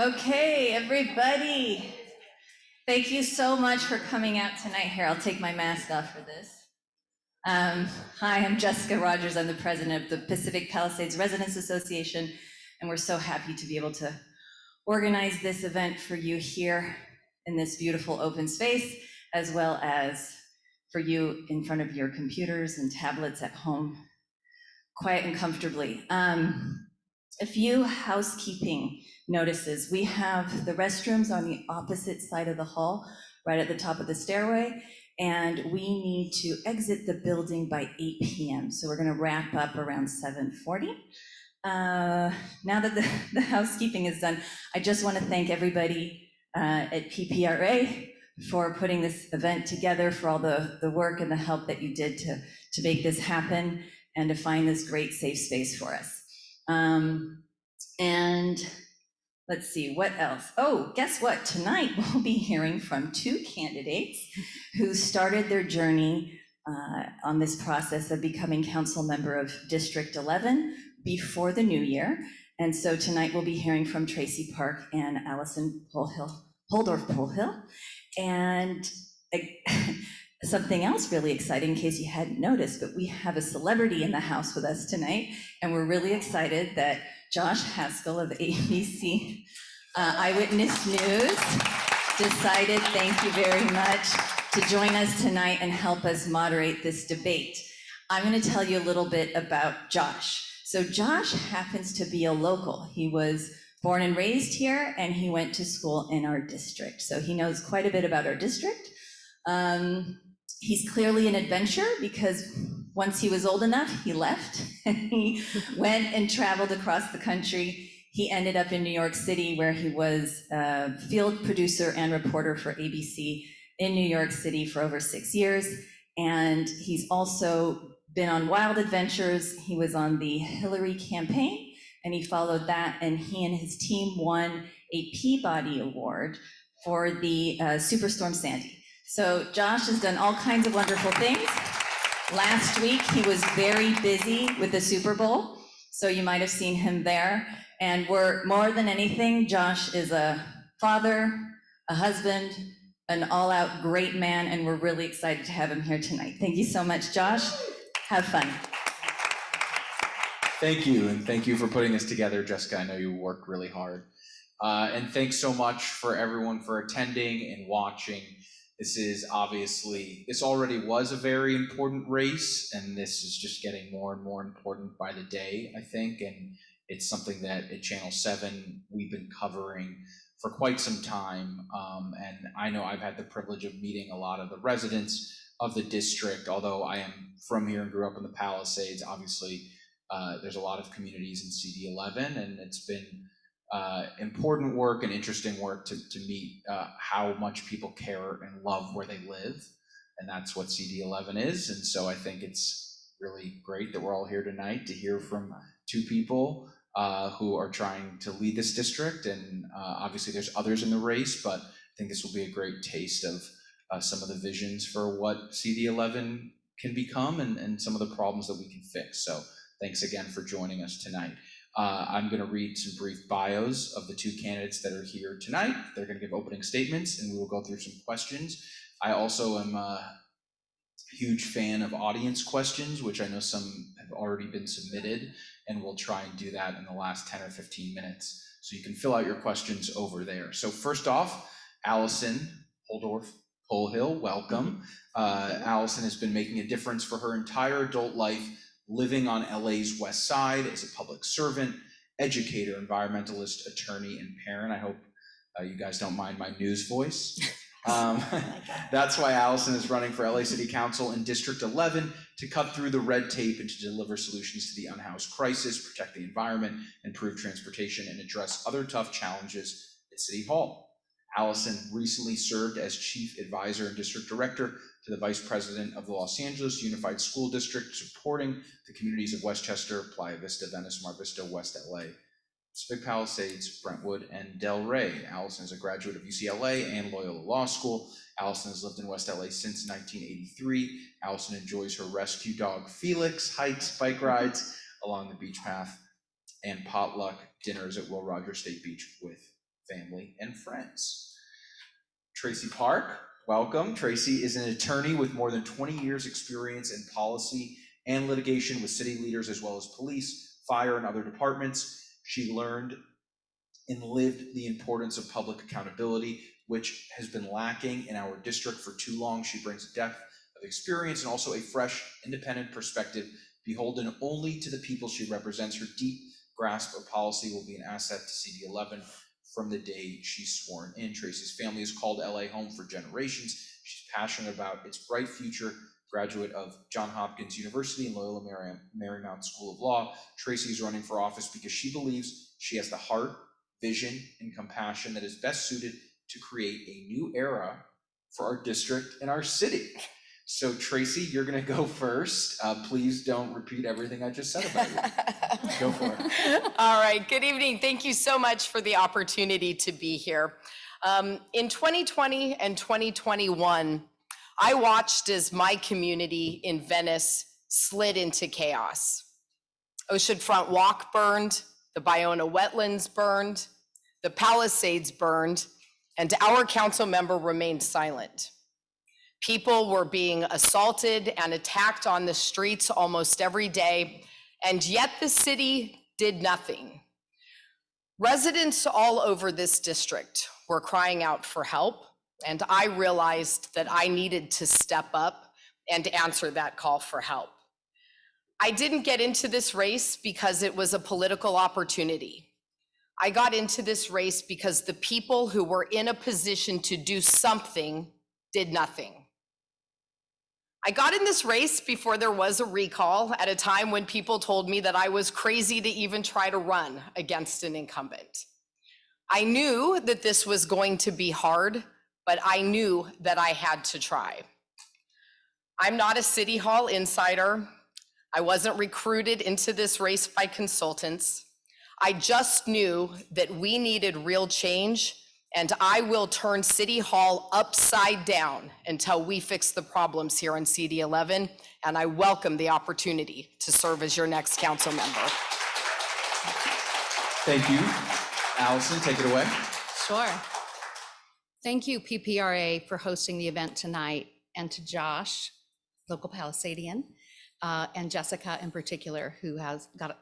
Okay, everybody. Thank you so much for coming out tonight. Here, I'll take my mask off for this. Hi, I'm Jessica Rogers. I'm the president of the Pacific Palisades Residents Association, and we're so happy to be able to organize this event for you here in this beautiful open space, as well as for you in front of your computers and tablets at home, quiet and comfortably. A few housekeeping notices. We have the restrooms on the opposite side of the hall, right at the top of the stairway, and we need to exit the building by 8 p.m. So we're gonna wrap up around 7:40. Now that the housekeeping is done, I just wanna thank everybody at PPRA for putting this event together, for all the work and the help that you did to make this happen and to find this great safe space for us. And let's see, what else? Oh, guess what? Tonight we'll be hearing from two candidates who started their journey on this process of becoming council member of District 11 before the new year. And so tonight we'll be hearing from Tracy Park and Allison Holdorf Polhill. And something else really exciting, in case you hadn't noticed, but we have a celebrity in the house with us tonight, and we're really excited that Josh Haskell of ABC Eyewitness News decided, thank you very much, to join us tonight and help us moderate this debate. I'm going to tell you a little bit about Josh. So Josh happens to be a local. He was born and raised here, and he went to school in our district. So he knows quite a bit about our district. He's clearly an adventurer, because once he was old enough, he left and he went and traveled across the country. He ended up in New York City, where he was a field producer and reporter for ABC in New York City for over 6 years. And he's also been on wild adventures. He was on the Hillary campaign, and he followed that, and he and his team won a Peabody Award for the Superstorm Sandy. So Josh has done all kinds of wonderful things. Last week, he was very busy with the Super Bowl, so you might have seen him there. And we're, more than anything, Josh is a father, a husband, an all-out great man, and we're really excited to have him here tonight. Thank you so much, Josh. Have fun. Thank you, and thank you for putting this together, Jessica. I know you worked really hard. And thanks so much for everyone for attending and watching. This already was a very important race, and this is just getting more and more important by the day, I think, and it's something that at Channel 7 we've been covering for quite some time, and I know I've had the privilege of meeting a lot of the residents of the district. Although I am from here and grew up in the Palisades, obviously there's a lot of communities in CD11, and it's been important work and interesting work to meet how much people care and love where they live, and that's what CD11 is. And so I think it's really great that we're all here tonight to hear from two people who are trying to lead this district, and obviously there's others in the race, but I think this will be a great taste of some of the visions for what CD11 can become, and some of the problems that we can fix. So thanks again for joining us tonight. I'm going to read some brief bios of the two candidates that are here tonight. They're going to give opening statements, and we will go through some questions. I also am a huge fan of audience questions, which I know some have already been submitted, and we'll try and do that in the last 10 or 15 minutes. So you can fill out your questions over there. So first off, Allison Holdorf Polhill, welcome. Allison has been making a difference for her entire adult life, living on LA's West Side as a public servant, educator, environmentalist, attorney, and parent. I hope you guys don't mind my news voice. That's why Allison is running for LA City Council in District 11 to cut through the red tape and to deliver solutions to the unhoused crisis, protect the environment, improve transportation, and address other tough challenges at City Hall. Allison recently served as Chief Advisor and District Director to the Vice President of the Los Angeles Unified School District, supporting the communities of Westchester, Playa Vista, Venice, Mar Vista, West LA, Pacific Palisades, Brentwood, and Del Rey. Allison is a graduate of UCLA and Loyola Law School. Allison has lived in West LA since 1983. Allison enjoys her rescue dog Felix, hikes, bike rides along the beach path, and potluck dinners at Will Rogers State Beach with family. friends. Tracy Park, welcome. Tracy is an attorney with more than 20 years experience in policy and litigation with city leaders as well as police, fire, and other departments. She learned and lived the importance of public accountability, which has been lacking in our district for too long. She brings a depth of experience and also a fresh, independent perspective, beholden only to the people she represents. Her deep grasp of policy will be an asset to CD11 from the day she's sworn in. Tracy's family has called LA home for generations. She's passionate about its bright future. Graduate of Johns Hopkins University and Loyola Marymount School of Law, Tracy is running for office because she believes she has the heart, vision, and compassion that is best suited to create a new era for our district and our city. So Tracy, you're gonna go first. Please don't repeat everything I just said about you. Go for it. All right, good evening. Thank you so much for the opportunity to be here. In 2020 and 2021, I watched as my community in Venice slid into chaos. Oceanfront Walk burned, the Ballona wetlands burned, the Palisades burned, and our council member remained silent. People were being assaulted and attacked on the streets almost every day, and yet the city did nothing. Residents all over this district were crying out for help, and I realized that I needed to step up and answer that call for help. I didn't get into this race because it was a political opportunity. I got into this race because the people who were in a position to do something did nothing. I got in this race before there was a recall, at a time when people told me that I was crazy to even try to run against an incumbent. I knew that this was going to be hard, but I knew that I had to try. I'm not a City Hall insider. I wasn't recruited into this race by consultants. I just knew that we needed real change, and I will turn City Hall upside down until we fix the problems here in CD11, and I welcome the opportunity to serve as your next council member. Thank you. Allison, take it away. Sure. Thank you, PPRA, for hosting the event tonight, and to Josh, local Palisadian, and Jessica in particular, who has got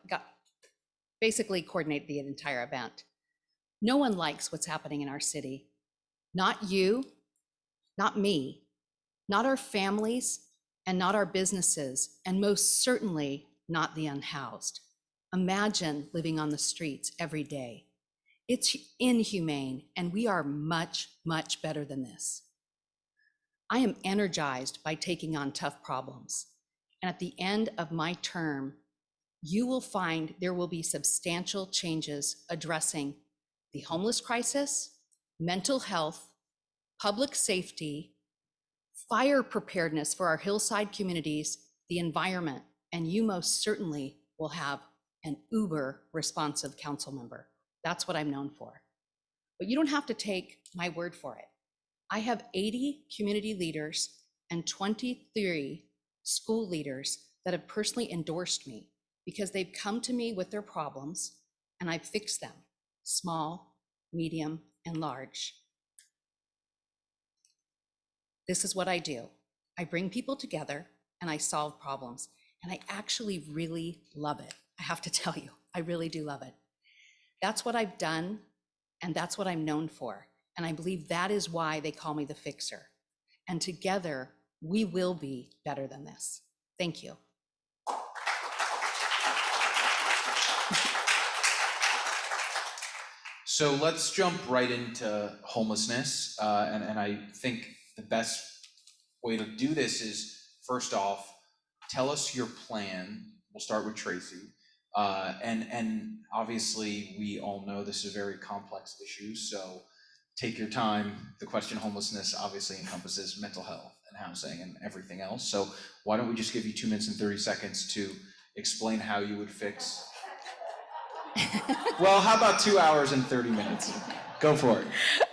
basically coordinated the entire event. No one likes what's happening in our city. Not you, not me, not our families, and not our businesses, and most certainly not the unhoused. Imagine living on the streets every day. It's inhumane, and we are much, much better than this. I am energized by taking on tough problems. And at the end of my term, you will find there will be substantial changes addressing the homeless crisis, mental health, public safety, fire preparedness for our hillside communities, the environment, and you most certainly will have an uber responsive council member. That's what I'm known for. But you don't have to take my word for it. I have 80 community leaders and 23 school leaders that have personally endorsed me because they've come to me with their problems and I've fixed them, small, medium, and large. This is what I do. I bring people together and I solve problems, and I actually really love it. I have to tell you, I really do love it. That's what I've done, and that's what I'm known for. And I believe that is why they call me the fixer. And together, we will be better than this. Thank you. So let's jump right into homelessness. And I think the best way to do this is, first off, tell us your plan. We'll start with Tracy. And obviously, we all know this is a very complex issue, so take your time. The question homelessness obviously encompasses mental health and housing and everything else. So why don't we just give you 2 minutes and 30 seconds to explain how you would fix. Well, how about 2 hours and 30 minutes? Go for it.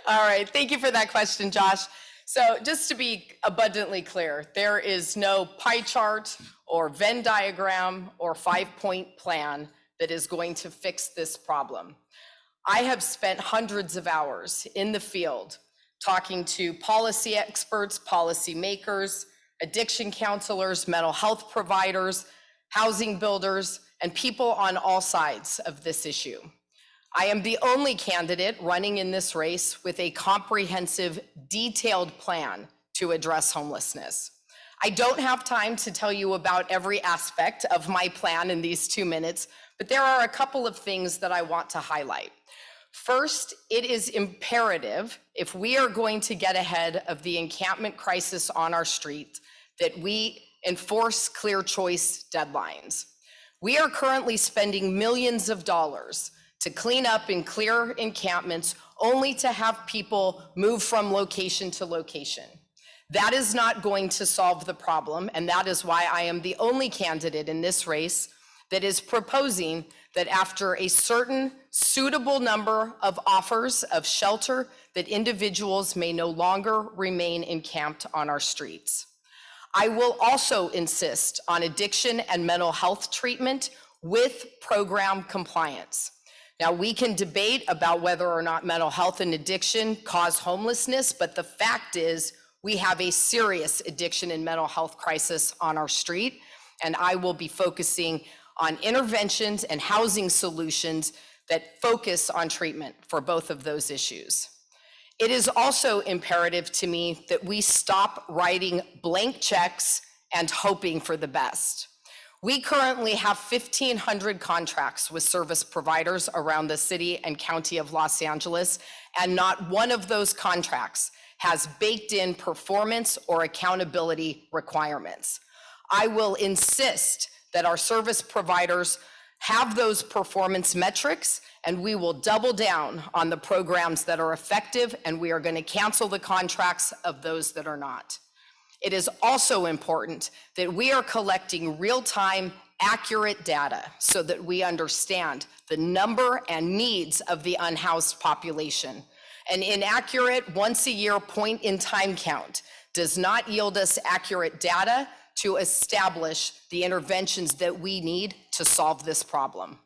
All right, thank you for that question, Josh. So just to be abundantly clear, there is no pie chart or Venn diagram or 5-point plan that is going to fix this problem. I have spent hundreds of hours in the field talking to policy experts, policy makers, addiction counselors, mental health providers, housing builders, and people on all sides of this issue. I am the only candidate running in this race with a comprehensive, detailed plan to address homelessness. I don't have time to tell you about every aspect of my plan in these 2 minutes, but there are a couple of things that I want to highlight. First, it is imperative, if we are going to get ahead of the encampment crisis on our street, that we enforce clear choice deadlines. We are currently spending millions of dollars to clean up and clear encampments only to have people move from location to location. That is not going to solve the problem, and that is why I am the only candidate in this race that is proposing that after a certain suitable number of offers of shelter, that individuals may no longer remain encamped on our streets. I will also insist on addiction and mental health treatment with program compliance. Now, we can debate about whether or not mental health and addiction cause homelessness, but the fact is we have a serious addiction and mental health crisis on our street, and I will be focusing on interventions and housing solutions that focus on treatment for both of those issues. It is also imperative to me that we stop writing blank checks and hoping for the best. We currently have 1,500 contracts with service providers around the city and county of Los Angeles, and not one of those contracts has baked in performance or accountability requirements. I will insist that our service providers have those performance metrics, and we will double down on the programs that are effective, and we are going to cancel the contracts of those that are not. It is also important that we are collecting real-time, accurate data so that we understand the number and needs of the unhoused population. An inaccurate once-a-year point-in-time count does not yield us accurate data to establish the interventions that we need to solve this problem.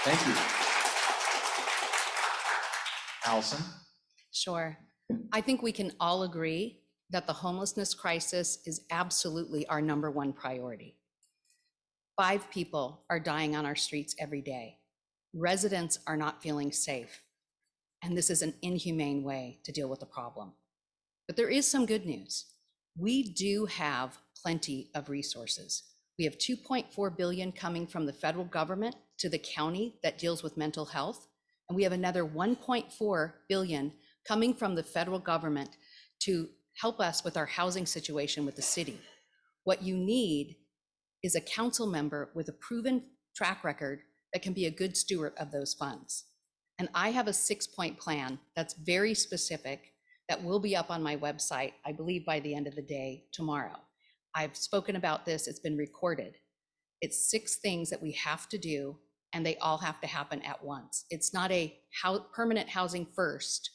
Thank you. Allison? Sure. I think we can all agree that the homelessness crisis is absolutely our #1 priority. 5 people are dying on our streets every day. Residents are not feeling safe, and this is an inhumane way to deal with the problem. But there is some good news. We do have plenty of resources. We have $2.4 billion coming from the federal government to the county that deals with mental health, and we have another $1.4 billion coming from the federal government to help us with our housing situation with the city. What you need is a council member with a proven track record that can be a good steward of those funds. And I have a 6-point plan that's very specific that will be up on my website, I believe by the end of the day tomorrow. I've spoken about this, it's been recorded. It's 6 things that we have to do, and they all have to happen at once. It's not a permanent housing first,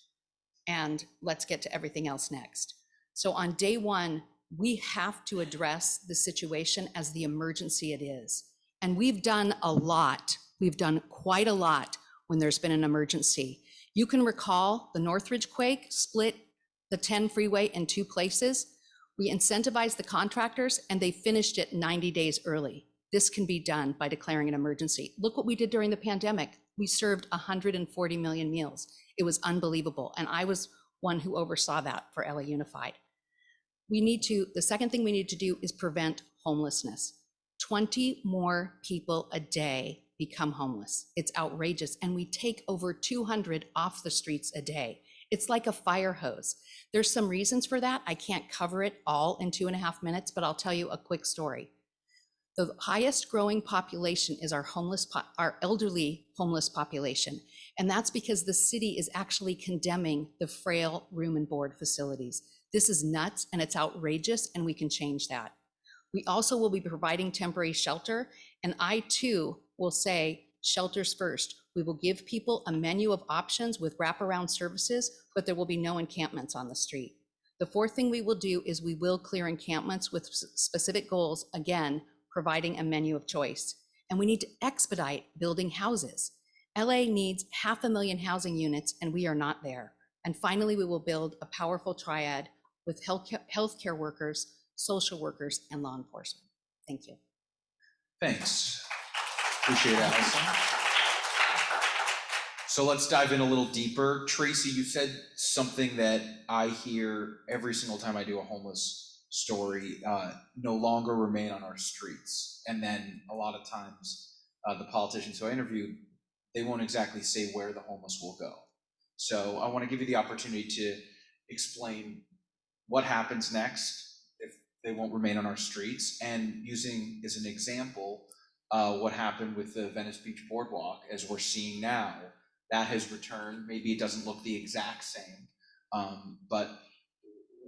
and let's get to everything else next. So on day 1, we have to address the situation as the emergency it is. And we've done a lot. We've done quite a lot when there's been an emergency. You can recall the Northridge quake split the 10 freeway in 2 places. We incentivized the contractors and they finished it 90 days early. This can be done by declaring an emergency. Look what we did during the pandemic. We served 140 million meals. It was unbelievable. And I was one who oversaw that for LA Unified. The second thing we need to do is prevent homelessness. 20 more people a day become homeless. It's outrageous. And we take over 200 off the streets a day. It's like a fire hose. There's some reasons for that. I can't cover it all in 2.5 minutes, but I'll tell you a quick story. The highest growing population is our elderly homeless population. And that's because the city is actually condemning the frail room and board facilities. This is nuts and it's outrageous, and we can change that. We also will be providing temporary shelter, and I too will say shelters first. We will give people a menu of options with wraparound services, but there will be no encampments on the street. The 4th thing we will do is we will clear encampments with specific goals, again, providing a menu of choice. And we need to expedite building houses. LA needs 500,000 housing units, and we are not there. And finally, we will build a powerful triad with healthcare workers, social workers, and law enforcement. Thank you. Thanks. Appreciate it, Allison. So let's dive in a little deeper. Tracy, you said something that I hear every single time I do a homeless story, no longer remain on our streets. And then a lot of times, the politicians who I interviewed, they won't exactly say where the homeless will go. So I want to give you the opportunity to explain what happens next if they won't remain on our streets, and using as an example what happened with the Venice Beach Boardwalk, as we're seeing now. That has returned. Maybe it doesn't look the exact same, but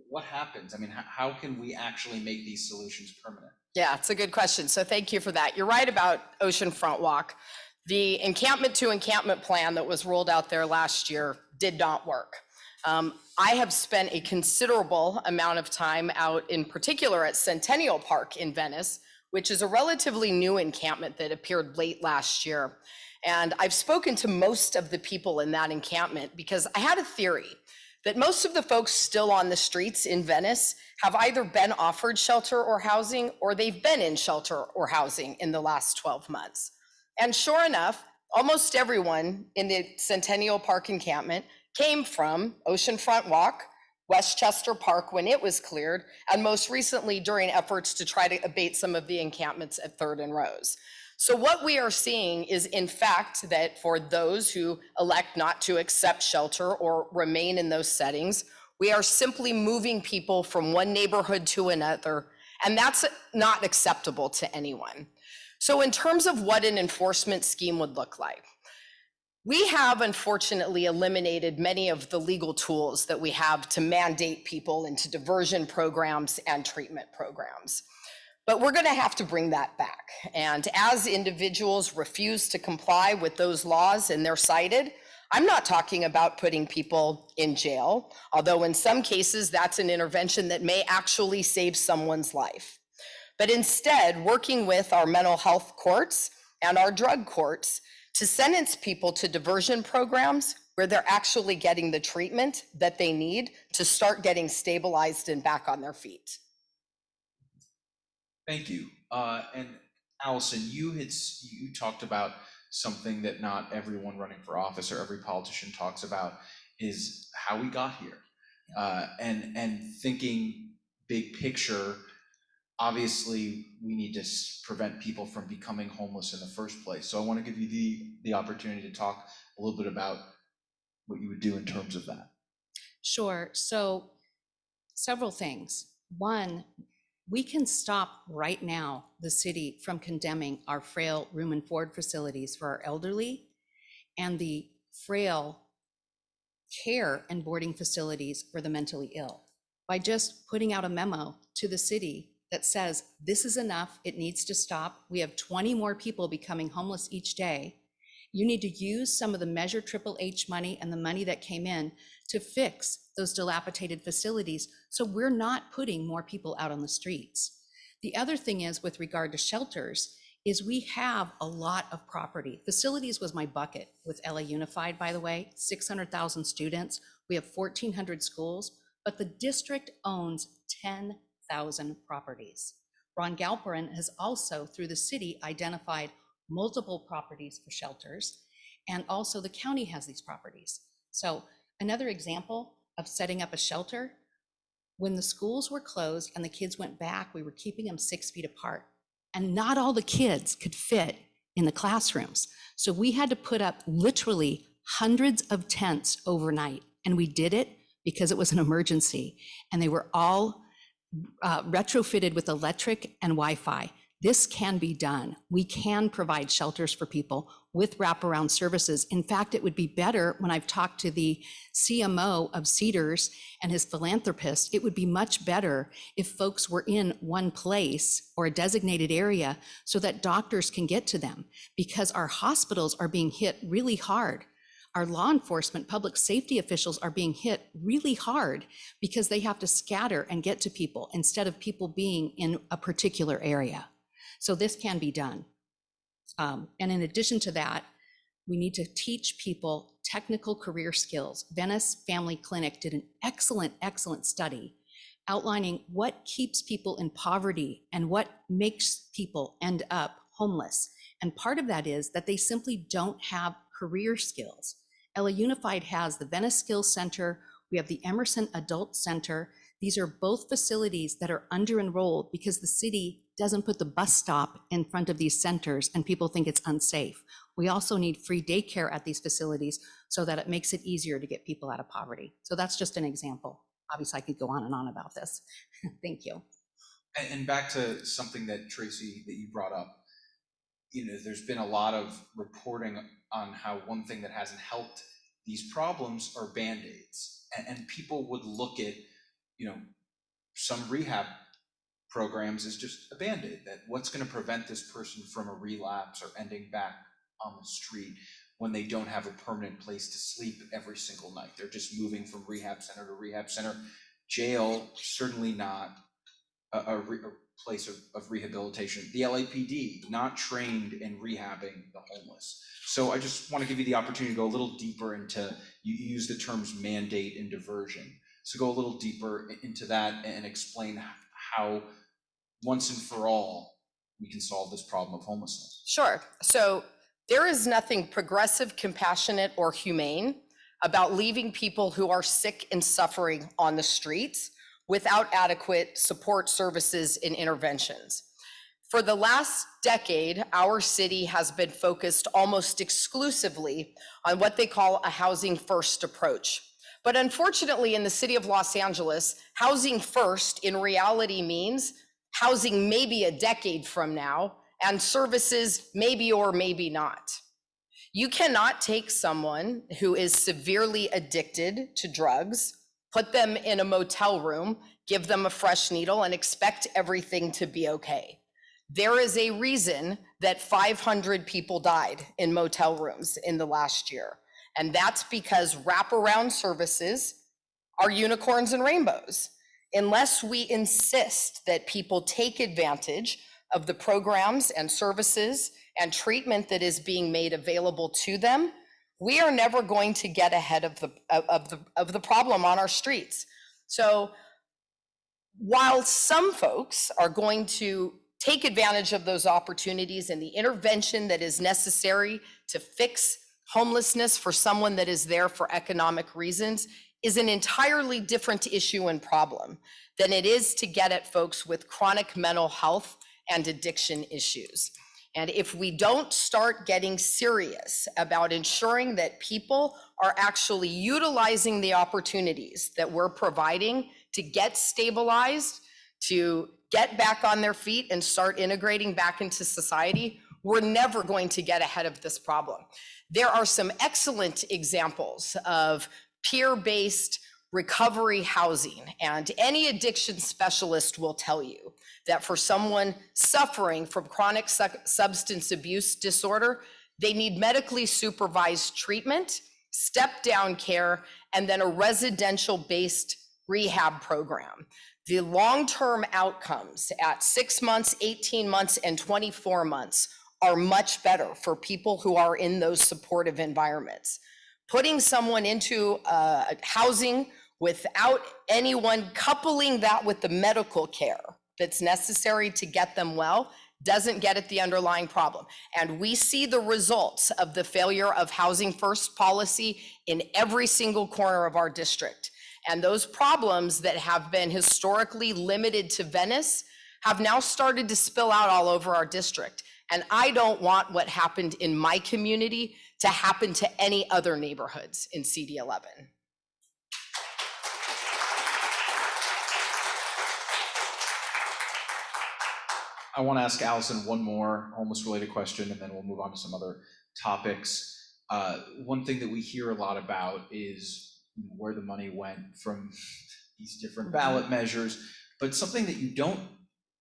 what happens? I mean, how can we actually make these solutions permanent? Yeah, it's a good question. So thank you for that. You're right about Oceanfront Walk. The Encampment to Encampment plan that was rolled out there last year did not work. I have spent a considerable amount of time out, in particular at Centennial Park in Venice, which is a relatively new encampment that appeared late last year. And I've spoken to most of the people in that encampment because I had a theory that most of the folks still on the streets in Venice have either been offered shelter or housing, or they've been in shelter or housing in the last 12 months. And sure enough, almost everyone in the Centennial Park encampment came from Oceanfront Walk, Westchester Park when it was cleared, and most recently during efforts to try to abate some of the encampments at 3rd and Rose. So what we are seeing is, in fact, that for those who elect not to accept shelter or remain in those settings, we are simply moving people from one neighborhood to another, and that's not acceptable to anyone. So in terms of what an enforcement scheme would look like, we have unfortunately eliminated many of the legal tools that we have to mandate people into diversion programs and treatment programs. But we're going to have to bring that back. And as individuals refuse to comply with those laws and they're cited, I'm not talking about putting people in jail, although in some cases that's an intervention that may actually save someone's life. But instead, working with our mental health courts and our drug courts to sentence people to diversion programs where they're actually getting the treatment that they need to start getting stabilized and back on their feet. Thank you. And Allison, you talked about something that not everyone running for office or every politician talks about, is how we got here. And thinking big picture, obviously we need to prevent people from becoming homeless in the first place. So I want to give you the opportunity to talk a little bit about what you would do in terms of that. Sure. So several things. One, we can stop right now the city from condemning our frail room and board facilities for our elderly and the frail care and boarding facilities for the mentally ill by just putting out a memo to the city that says, this is enough, it needs to stop. We have 20 more people becoming homeless each day. You need to use some of the Measure Triple H money and the money that came in to fix those dilapidated facilities so we're not putting more people out on the streets. The other thing is, with regard to shelters, is we have a lot of property. Facilities was my bucket with LA Unified, by the way, 600,000 students. We have 1,400 schools, but the district owns 10,000 properties. Ron Galperin has also, through the city, identified multiple properties for shelters, and also the county has these properties. So another example of setting up a shelter, when the schools were closed and the kids went back, we were keeping them 6 feet apart, and not all the kids could fit in the classrooms. So we had to put up literally hundreds of tents overnight, and we did it because it was an emergency, and they were all retrofitted with electric and Wi-Fi. This can be done. We can provide shelters for people with wraparound services. In fact, it would be better, when I've talked to the CMO of Cedars and his philanthropist, it would be much better if folks were in one place or a designated area so that doctors can get to them, because our hospitals are being hit really hard. Our law enforcement, public safety officials are being hit really hard because they have to scatter and get to people instead of people being in a particular area. So this can be done. And in addition to that, we need to teach people technical career skills. Venice Family Clinic did an excellent study outlining what keeps people in poverty and what makes people end up homeless. And part of that is that they simply don't have career skills. LA Unified has the Venice Skills Center. We have the Emerson Adult Center. These are both facilities that are under-enrolled because the city doesn't put the bus stop in front of these centers and people think it's unsafe. We also need free daycare at these facilities so that it makes it easier to get people out of poverty. So that's just an example. Obviously, I could go on and on about this. Thank you. And back to something that Tracy, that you brought up, there's been a lot of reporting on how one thing that hasn't helped these problems are Band-Aids. And people would look at, some rehab programs as just a Band-Aid, that what's going to prevent this person from a relapse or ending back on the street when they don't have a permanent place to sleep every single night. They're just moving from rehab center to rehab center. Jail, certainly not a place of rehabilitation. The LAPD, not trained in rehabbing the homeless. So I just want to give you the opportunity to go a little deeper into, you use the terms mandate and diversion. So go a little deeper into that and explain how once and for all we can solve this problem of homelessness. Sure. So there is nothing progressive, compassionate, or humane about leaving people who are sick and suffering on the streets without adequate support services and interventions. For the last decade, our city has been focused almost exclusively on what they call a housing first approach. But unfortunately, in the city of Los Angeles, housing first in reality means housing maybe a decade from now and services maybe or maybe not. You cannot take someone who is severely addicted to drugs, put them in a motel room, give them a fresh needle, and expect everything to be okay. There is a reason that 500 people died in motel rooms in the last year. And that's because wraparound services are unicorns and rainbows. Unless we insist that people take advantage of the programs and services and treatment that is being made available to them, we are never going to get ahead of the problem on our streets. So while some folks are going to take advantage of those opportunities and the intervention that is necessary to fix homelessness for someone that is there for economic reasons is an entirely different issue and problem than it is to get at folks with chronic mental health and addiction issues. And if we don't start getting serious about ensuring that people are actually utilizing the opportunities that we're providing to get stabilized, to get back on their feet and start integrating back into society, we're never going to get ahead of this problem. There are some excellent examples of peer-based recovery housing, and any addiction specialist will tell you that for someone suffering from chronic substance abuse disorder, they need medically supervised treatment, step-down care, and then a residential-based rehab program. The long-term outcomes at 6 months, 18 months, and 24 months are much better for people who are in those supportive environments. Putting someone into housing without anyone coupling that with the medical care that's necessary to get them well doesn't get at the underlying problem. And we see the results of the failure of housing first policy in every single corner of our district. And those problems that have been historically limited to Venice have now started to spill out all over our district. And I don't want what happened in my community to happen to any other neighborhoods in CD11. I want to ask Allison one more homeless related question, and then we'll move on to some other topics. One thing that we hear a lot about is where the money went from these different ballot measures, but something that you don't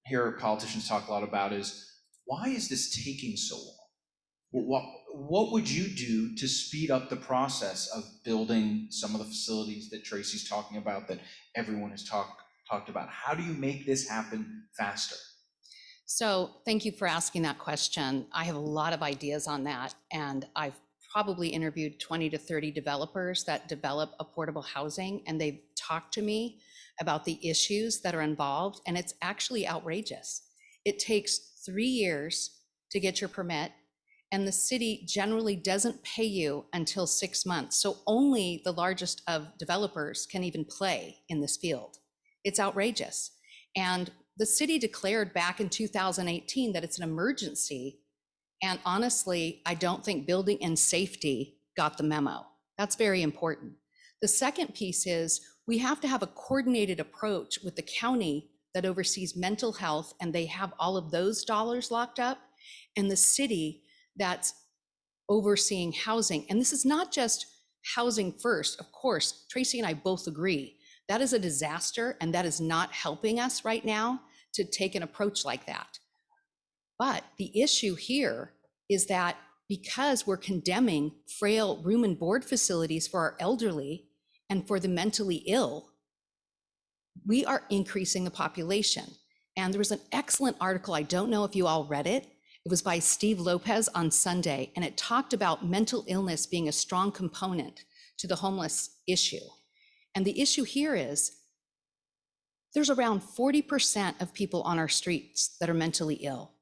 hear politicians talk a lot about is, why is this taking so long? What would you do to speed up the process of building some of the facilities that Tracy's talking about, that everyone has talked about? How do you make this happen faster? So thank you for asking that question. I have a lot of ideas on that, and I've probably interviewed 20 to 30 developers that develop affordable housing, and they've talked to me about the issues that are involved, and it's actually outrageous. It takes 3 years to get your permit, and the city generally doesn't pay you until 6 months. So only the largest of developers can even play in this field. It's outrageous. And the city declared back in 2018 that it's an emergency. And honestly, I don't think building and safety got the memo. That's very important. The second piece is we have to have a coordinated approach with the county that oversees mental health, and they have all of those dollars locked up, and the city that's overseeing housing. And this is not just housing first. Of course, Tracy and I both agree that is a disaster, and that is not helping us right now to take an approach like that. But the issue here is that because we're condemning frail room and board facilities for our elderly and for the mentally ill, we are increasing the population. And there was an excellent article, I don't know if you all read it. It was by Steve Lopez on Sunday, and it talked about mental illness being a strong component to the homeless issue. And the issue here is there's around 40% of people on our streets that are mentally ill.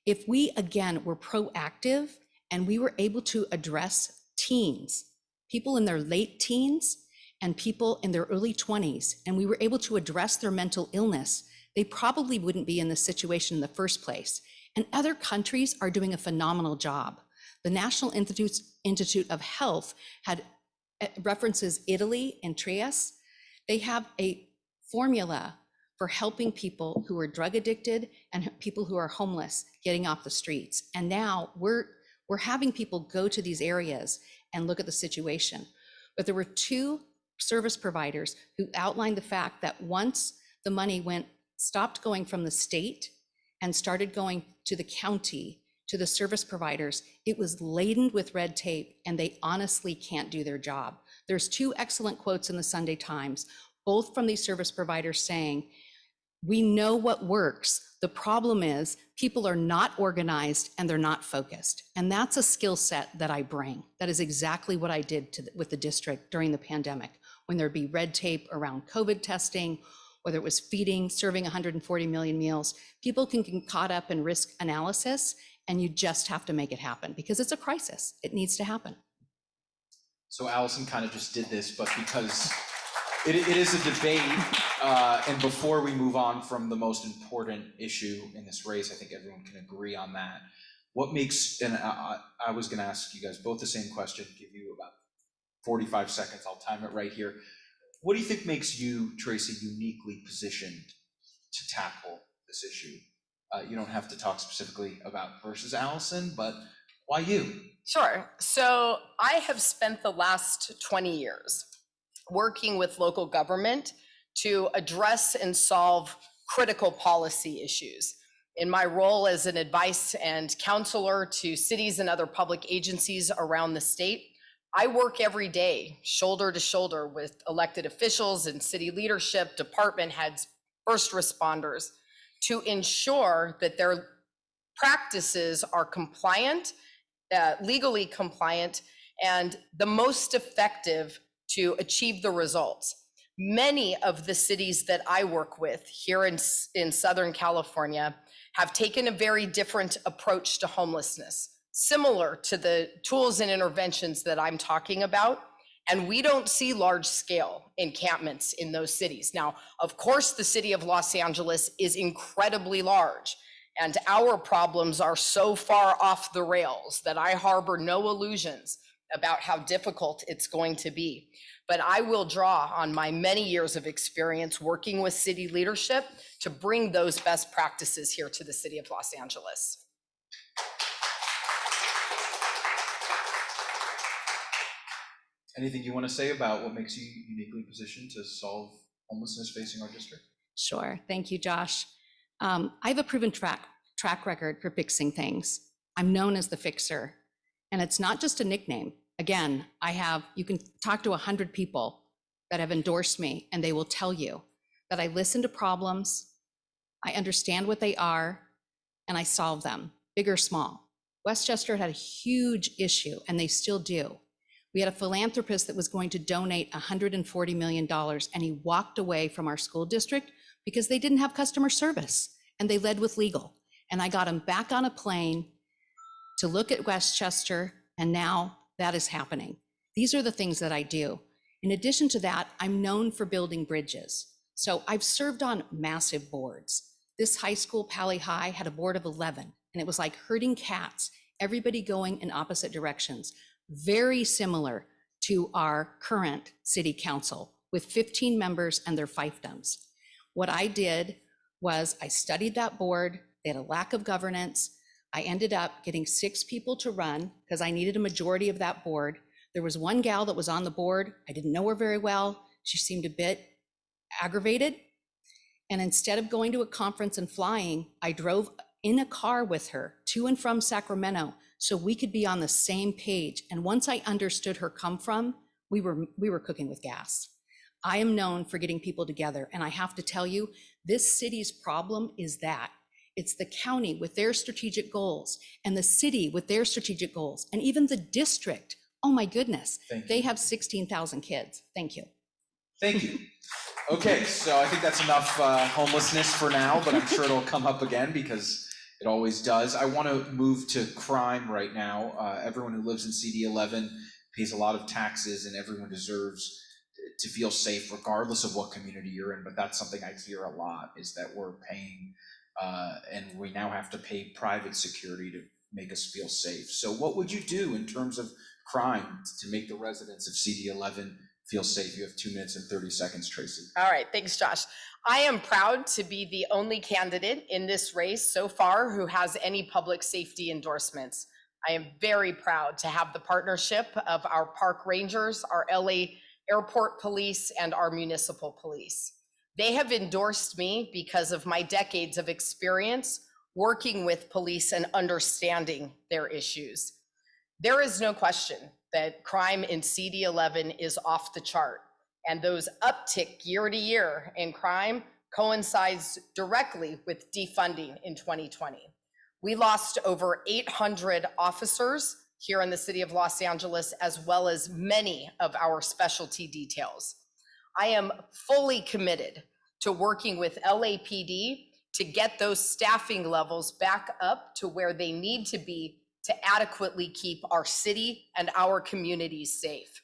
If we, again, were proactive and we were able to address teens, people in their late teens and people in their early 20s, and we were able to address their mental illness, they probably wouldn't be in this situation in the first place. And other countries are doing a phenomenal job. The National Institute of Health had references Italy and Traci. They have a formula for helping people who are drug addicted and people who are homeless getting off the streets. And now we're having people go to these areas and look at the situation. But there were 2 service providers who outlined the fact that once the money stopped going from the state and started going to the county, to the service providers, it was laden with red tape, and they honestly can't do their job. There's 2 excellent quotes in the Sunday Times, both from these service providers saying, we know what works. The problem is people are not organized and they're not focused. And that's a skill set that I bring. That is exactly what I did with the district during the pandemic, when there'd be red tape around COVID testing, whether it was serving 140 million meals. People can get caught up in risk analysis, and you just have to make it happen because it's a crisis. It needs to happen. So Allison kind of just did this, but because it is a debate, and before we move on from the most important issue in this race, I think everyone can agree on that. What makes, and I was gonna ask you guys both the same question, give you about 45 seconds, I'll time it right here. What do you think makes you, Tracy, uniquely positioned to tackle this issue? You don't have to talk specifically about versus Allison, but why you? Sure. So I have spent the last 20 years working with local government to address and solve critical policy issues. In my role as an advice and counselor to cities and other public agencies around the state, I work every day, shoulder to shoulder with elected officials and city leadership, department heads, first responders, to ensure that their practices are compliant, legally compliant, and the most effective to achieve the results. Many of the cities that I work with here in Southern California have taken a very different approach to homelessness, similar to the tools and interventions that I'm talking about. And we don't see large scale encampments in those cities. Now, of course, the city of Los Angeles is incredibly large, and our problems are so far off the rails that I harbor no illusions about how difficult it's going to be. But I will draw on my many years of experience working with city leadership to bring those best practices here to the city of Los Angeles. Anything you want to say about what makes you uniquely positioned to solve homelessness facing our district? Sure. Thank you, Josh. I have a proven track record for fixing things. I'm known as the fixer, and it's not just a nickname. Again, you can talk to 100 people that have endorsed me, and they will tell you that I listen to problems, I understand what they are, and I solve them, big or small. Westchester had a huge issue, and they still do. We had a philanthropist that was going to donate $140 million, and he walked away from our school district because they didn't have customer service, and they led with legal. And I got him back on a plane to look at Westchester, and now that is happening. These are the things that I do. In addition to that, I'm known for building bridges. So I've served on massive boards. This high school, Pali High, had a board of 11, and it was like herding cats, everybody going in opposite directions. Very similar to our current city council with 15 members and their fiefdoms. What I did was I studied that board. They had a lack of governance. I ended up getting 6 people to run because I needed a majority of that board. There was one gal that was on the board. I didn't know her very well. She seemed a bit aggravated. And instead of going to a conference and flying, I drove in a car with her to and from Sacramento so we could be on the same page. And once I understood her come from, we were cooking with gas. I am known for getting people together. And I have to tell you, this city's problem is that it's the county with their strategic goals and the city with their strategic goals and even the district. Oh my goodness, they have 16,000 kids. Thank you. Thank you. Okay, so I think that's enough homelessness for now, but I'm sure it'll come up again because it always does. I want to move to crime right now. Everyone who lives in CD11 pays a lot of taxes, and everyone deserves to feel safe regardless of what community you're in, but that's something I hear a lot, is that we're paying and we now have to pay private security to make us feel safe. So what would you do in terms of crime to make the residents of CD11 feel safe? You have 2 minutes and 30 seconds, Tracy. All right, thanks, Josh. I am proud to be the only candidate in this race so far who has any public safety endorsements. I am very proud to have the partnership of our park rangers, our LA Airport Police, and our municipal police. They have endorsed me because of my decades of experience working with police and understanding their issues. There is no question that crime in CD11 is off the chart, and those uptick year to year in crime coincides directly with defunding in 2020. We lost over 800 officers here in the city of Los Angeles, as well as many of our specialty details. I am fully committed to working with LAPD to get those staffing levels back up to where they need to be to adequately keep our city and our communities safe.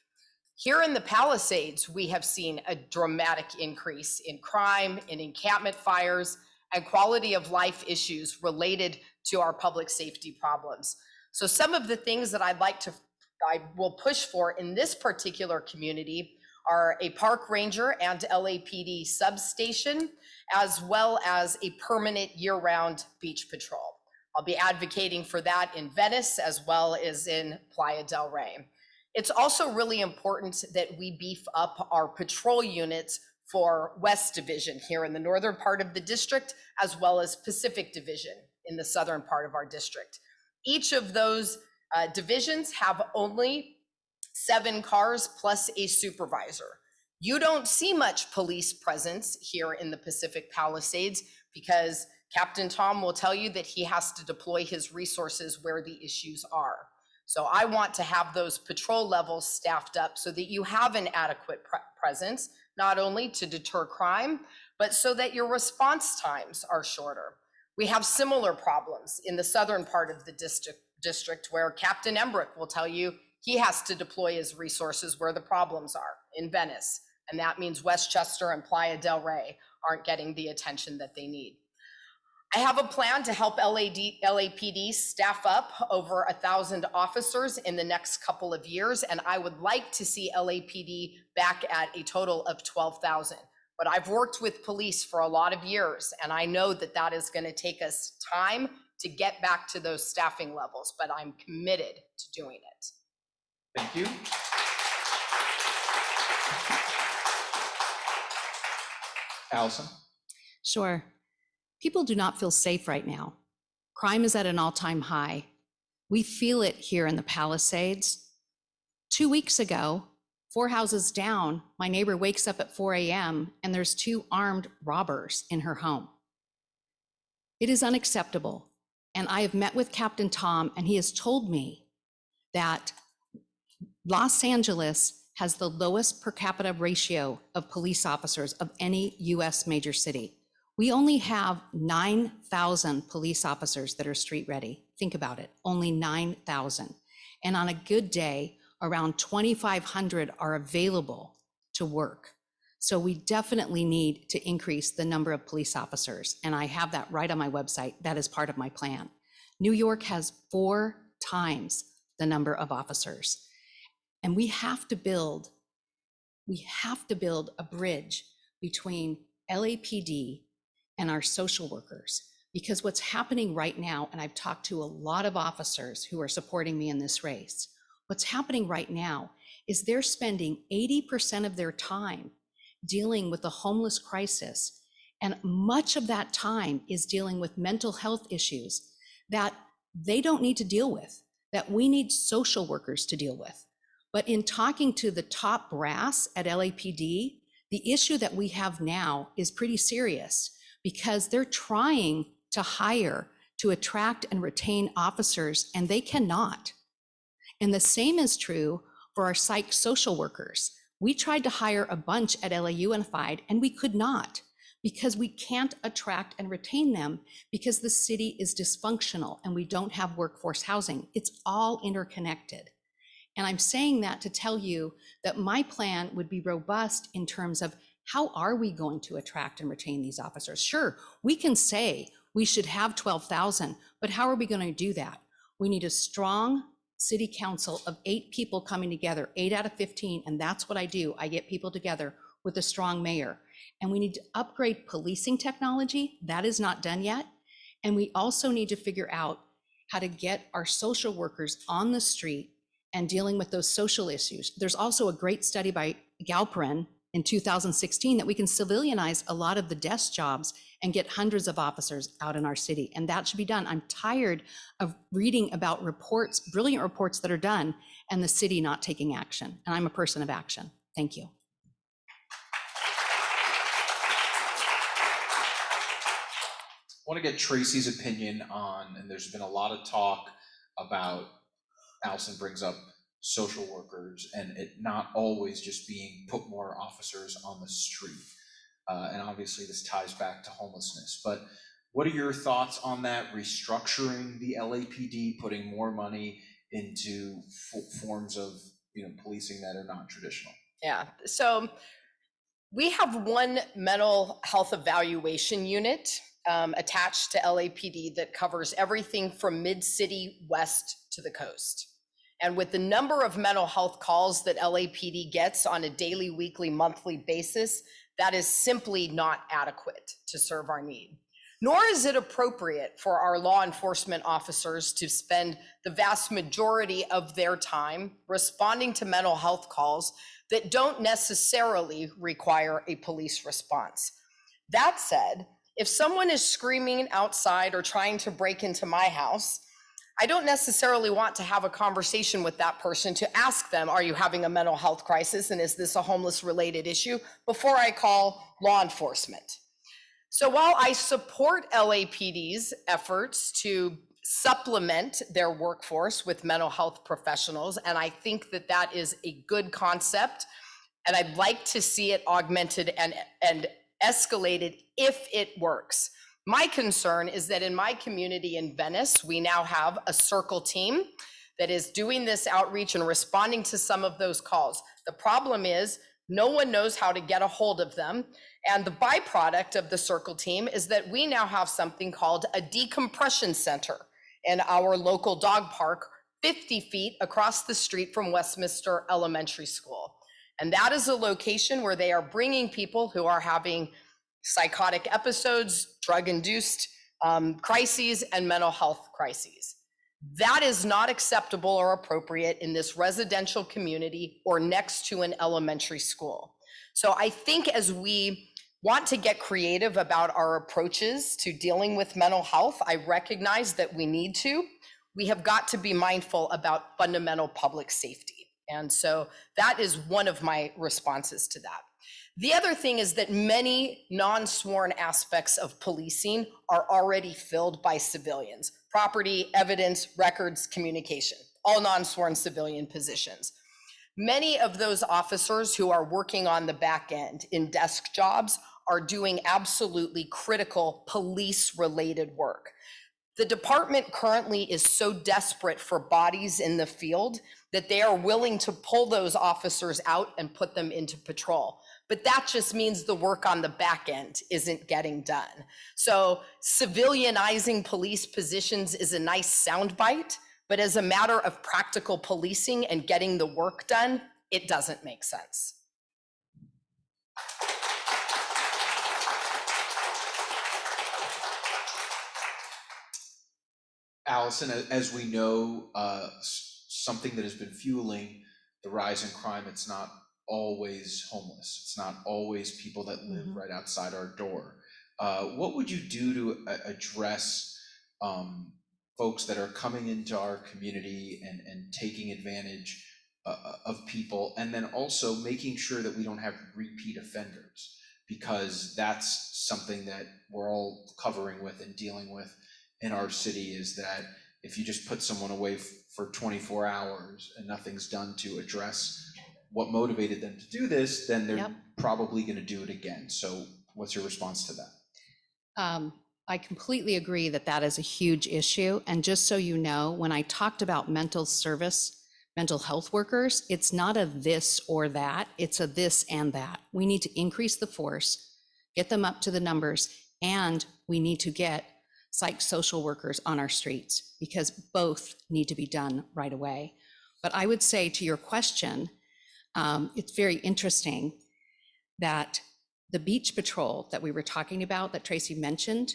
Here in the Palisades, we have seen a dramatic increase in crime, in encampment fires, and quality of life issues related to our public safety problems. So some of the things that I will push for in this particular community are a park ranger and LAPD substation, as well as a permanent year-round beach patrol. I'll be advocating for that in Venice as well as in Playa del Rey. It's also really important that we beef up our patrol units for West Division here in the northern part of the district, as well as Pacific Division in the southern part of our district. Each of those divisions have only 7 cars plus a supervisor. You don't see much police presence here in the Pacific Palisades because Captain Tom will tell you that he has to deploy his resources where the issues are. So I want to have those patrol levels staffed up so that you have an adequate presence, not only to deter crime, but so that your response times are shorter. We have similar problems in the southern part of the district where Captain Embrick will tell you he has to deploy his resources where the problems are, in Venice. And that means Westchester and Playa del Rey aren't getting the attention that they need. I have a plan to help LAPD staff up over 1,000 officers in the next couple of years, and I would like to see LAPD back at a total of 12,000. But I've worked with police for a lot of years, and I know that that is going to take us time to get back to those staffing levels, but I'm committed to doing it. Thank you. Allison? Sure. People do not feel safe right now. Crime is at an all-time high. We feel it here in the Palisades. 2 weeks ago, 4 houses down, my neighbor wakes up at 4 a.m. and there's 2 armed robbers in her home. It is unacceptable. And I have met with Captain Tom, and he has told me that Los Angeles has the lowest per capita ratio of police officers of any US major city. We only have 9,000 police officers that are street ready. Think about it, only 9,000. And on a good day, around 2,500 are available to work. So we definitely need to increase the number of police officers. And I have that right on my website. That is part of my plan. New York has 4 times the number of officers. And we have to build a bridge between LAPD and our social workers. Because what's happening right now, and I've talked to a lot of officers who are supporting me in this race, what's happening right now is they're spending 80% of their time dealing with the homeless crisis. And much of that time is dealing with mental health issues that they don't need to deal with, that we need social workers to deal with. But in talking to the top brass at LAPD, the issue that we have now is pretty serious because they're trying to hire, to attract and retain officers, and they cannot. And the same is true for our psych social workers. We tried to hire a bunch at LA Unified and we could not because we can't attract and retain them because the city is dysfunctional and we don't have workforce housing. It's all interconnected. And I'm saying that to tell you that my plan would be robust in terms of how are we going to attract and retain these officers? Sure, we can say we should have 12,000, but how are we going to do that? We need a strong city council of 8 people coming together, 8 out of 15, and that's what I do. I get people together with a strong mayor. And we need to upgrade policing technology. That is not done yet. And we also need to figure out how to get our social workers on the street and dealing with those social issues. There's also a great study by Galperin in 2016 that we can civilianize a lot of the desk jobs and get hundreds of officers out in our city. And that should be done. I'm tired of reading about reports, brilliant reports that are done and the city not taking action. And I'm a person of action. Thank you. I want to get Tracy's opinion on, and there's been a lot of talk about, Allison brings up social workers and it not always just being put more officers on the street. And obviously this ties back to homelessness, but what are your thoughts on that, restructuring the LAPD, putting more money into forms of policing that are not traditional? Yeah, so we have one mental health evaluation unit attached to LAPD that covers everything from mid-city west to the coast. And with the number of mental health calls that LAPD gets on a daily, weekly, monthly basis, that is simply not adequate to serve our need. Nor is it appropriate for our law enforcement officers to spend the vast majority of their time responding to mental health calls that don't necessarily require a police response. That said, if someone is screaming outside or trying to break into my house, I don't necessarily want to have a conversation with that person to ask them, are you having a mental health crisis and is this a homeless related issue, before I call law enforcement. So while I support LAPD's efforts to supplement their workforce with mental health professionals, and I think that that is a good concept, and I'd like to see it augmented and escalated if it works. My concern is that in my community in Venice, we now have a circle team that is doing this outreach and responding to some of those calls. The problem is no one knows how to get a hold of them. And the byproduct of the circle team is that we now have something called a decompression center in our local dog park, 50 feet across the street from Westminster Elementary School. And that is a location where they are bringing people who are having psychotic episodes, drug-induced crises, and mental health crises. That is not acceptable or appropriate in this residential community or next to an elementary school. So I think as we want to get creative about our approaches to dealing with mental health, I recognize that we have got to be mindful about fundamental public safety. And so that is one of my responses to that. The other thing is that many non-sworn aspects of policing are already filled by civilians: property, evidence, records, communication, all non-sworn civilian positions. Many of those officers who are working on the back end in desk jobs are doing absolutely critical police-related work. The department currently is so desperate for bodies in the field that they are willing to pull those officers out and put them into patrol. But that just means the work on the back end isn't getting done. So civilianizing police positions is a nice soundbite, but as a matter of practical policing and getting the work done, it doesn't make sense. Allison, as we know, something that has been fueling the rise in crime, it's not always homeless. It's not always people that live right outside our door. What would you do to address folks that are coming into our community and taking advantage of people, and then also making sure that we don't have repeat offenders? Because that's something that we're all covering with and dealing with in our city, is that if you just put someone away for 24 hours and nothing's done to address what motivated them to do this, then they're probably going to do it again. So what's your response to that? I completely agree that that is a huge issue. And just so you know, when I talked about mental health workers, it's not a this or that, it's a this and that. We need to increase the force, get them up to the numbers, and we need to get social workers on our streets, because both need to be done right away. But I would say to your question, it's very interesting that the beach patrol that we were talking about, that Tracy mentioned,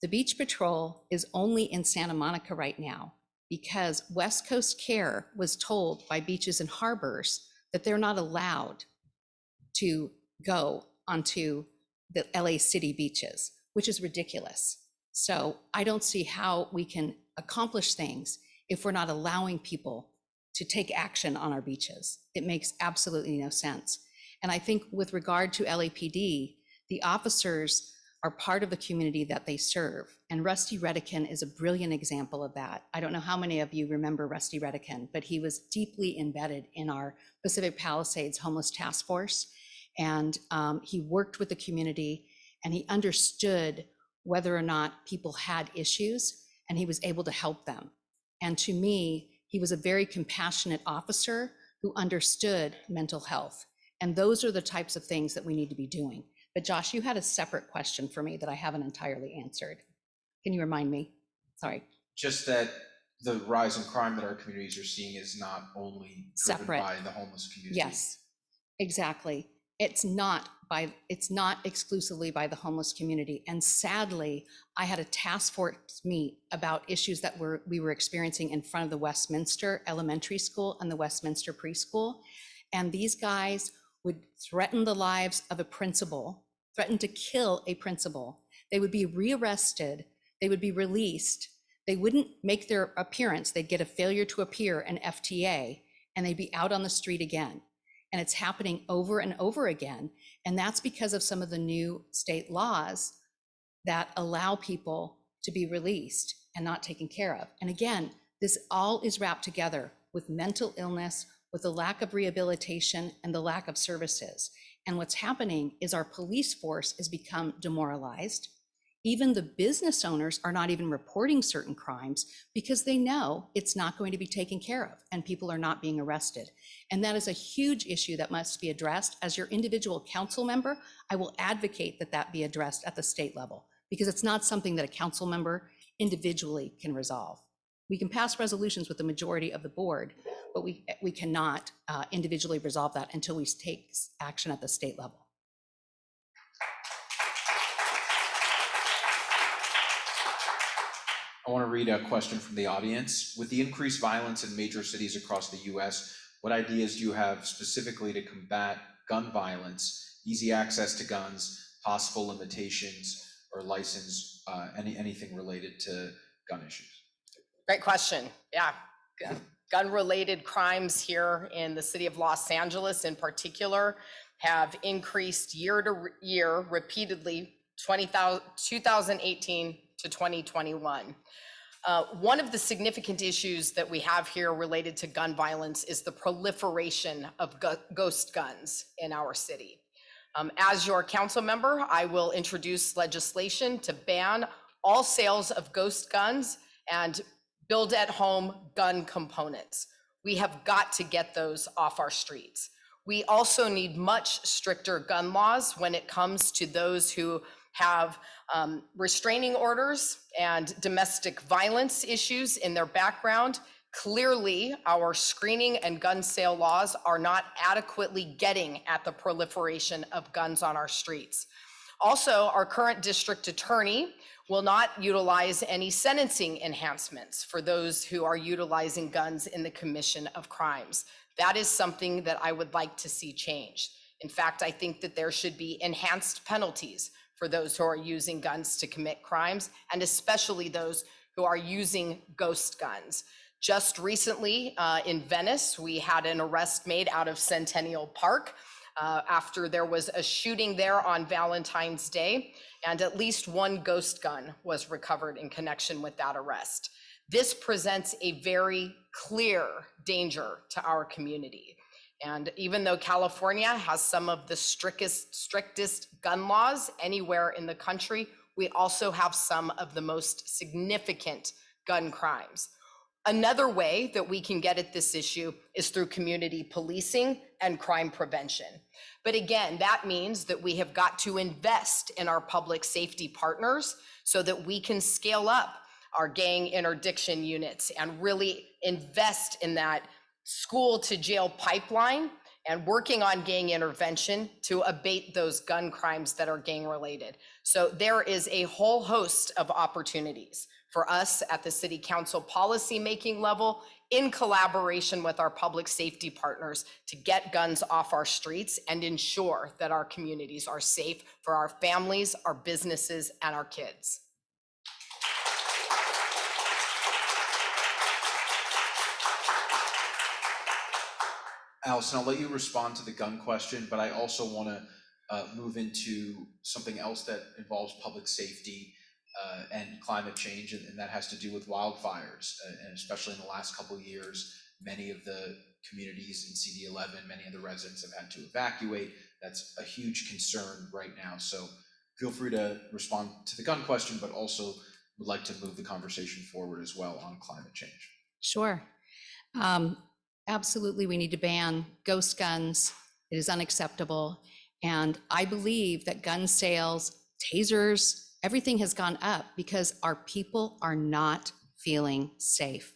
the beach patrol is only in Santa Monica right now because West Coast Care was told by beaches and harbors that they're not allowed to go onto the LA City beaches, which is ridiculous. So I don't see how we can accomplish things if we're not allowing people to take action on our beaches. It makes absolutely no sense. And I think with regard to LAPD, the officers are part of the community that they serve. And Rusty Redican is a brilliant example of that. I don't know how many of you remember Rusty Redican, but he was deeply embedded in our Pacific Palisades Homeless Task Force. And he worked with the community, and he understood whether or not people had issues, and he was able to help them. And to me, he was a very compassionate officer who understood mental health. And those are the types of things that we need to be doing. But Josh, you had a separate question for me that I haven't entirely answered. Can you remind me? Sorry. Just that the rise in crime that our communities are seeing is not only driven by the homeless community. Yes, exactly. It's not exclusively by the homeless community. And sadly, I had a task force meet about issues that we were experiencing in front of the Westminster Elementary School and the Westminster Preschool. And these guys would threaten the lives of a principal, threaten to kill a principal. They would be rearrested, they would be released, they wouldn't make their appearance, they'd get a failure to appear, an FTA, and they'd be out on the street again. And it's happening over and over again. And that's because of some of the new state laws that allow people to be released and not taken care of. And again, this all is wrapped together with mental illness, with the lack of rehabilitation and the lack of services. And what's happening is our police force has become demoralized. Even the business owners are not even reporting certain crimes because they know it's not going to be taken care of and people are not being arrested. And that is a huge issue that must be addressed. As your individual council member, I will advocate that that be addressed at the state level, because it's not something that a council member individually can resolve. We can pass resolutions with the majority of the board, but we cannot individually resolve that until we take action at the state level. I want to read a question from the audience. With the increased violence in major cities across the US, what ideas do you have specifically to combat gun violence, easy access to guns, possible limitations or license, anything related to gun issues? Great question. Yeah, Gun-related crimes here in the city of Los Angeles in particular have increased year to year repeatedly, 2018 to 2021. One of the significant issues that we have here related to gun violence is the proliferation of ghost guns in our city. As your council member, I will introduce legislation to ban all sales of ghost guns and build at home gun components. We have got to get those off our streets. We also need much stricter gun laws when it comes to those who have restraining orders and domestic violence issues in their background. Clearly, our screening and gun sale laws are not adequately getting at the proliferation of guns on our streets. Also, our current district attorney will not utilize any sentencing enhancements for those who are utilizing guns in the commission of crimes. That is something that I would like to see changed. In fact, I think that there should be enhanced penalties for those who are using guns to commit crimes, and especially those who are using ghost guns. Just recently in Venice, we had an arrest made out of Centennial Park after there was a shooting there on Valentine's Day, and at least one ghost gun was recovered in connection with that arrest. This presents a very clear danger to our community. And even though California has some of the strictest gun laws anywhere in the country, we also have some of the most significant gun crimes. Another way that we can get at this issue is through community policing and crime prevention. But again, that means that we have got to invest in our public safety partners so that we can scale up our gang interdiction units and really invest in that school to jail pipeline and working on gang intervention to abate those gun crimes that are gang related. So there is a whole host of opportunities for us at the city council policy making level in collaboration with our public safety partners to get guns off our streets and ensure that our communities are safe for our families, our businesses, and our kids. Allison, I'll let you respond to the gun question, but I also want to move into something else that involves public safety and climate change, and that has to do with wildfires. And especially in the last couple of years, many of the communities in CD11, many of the residents have had to evacuate. That's a huge concern right now. So feel free to respond to the gun question, but also would like to move the conversation forward as well on climate change. Sure. Absolutely, we need to ban ghost guns. It is unacceptable. And I believe that gun sales, tasers, everything has gone up because our people are not feeling safe.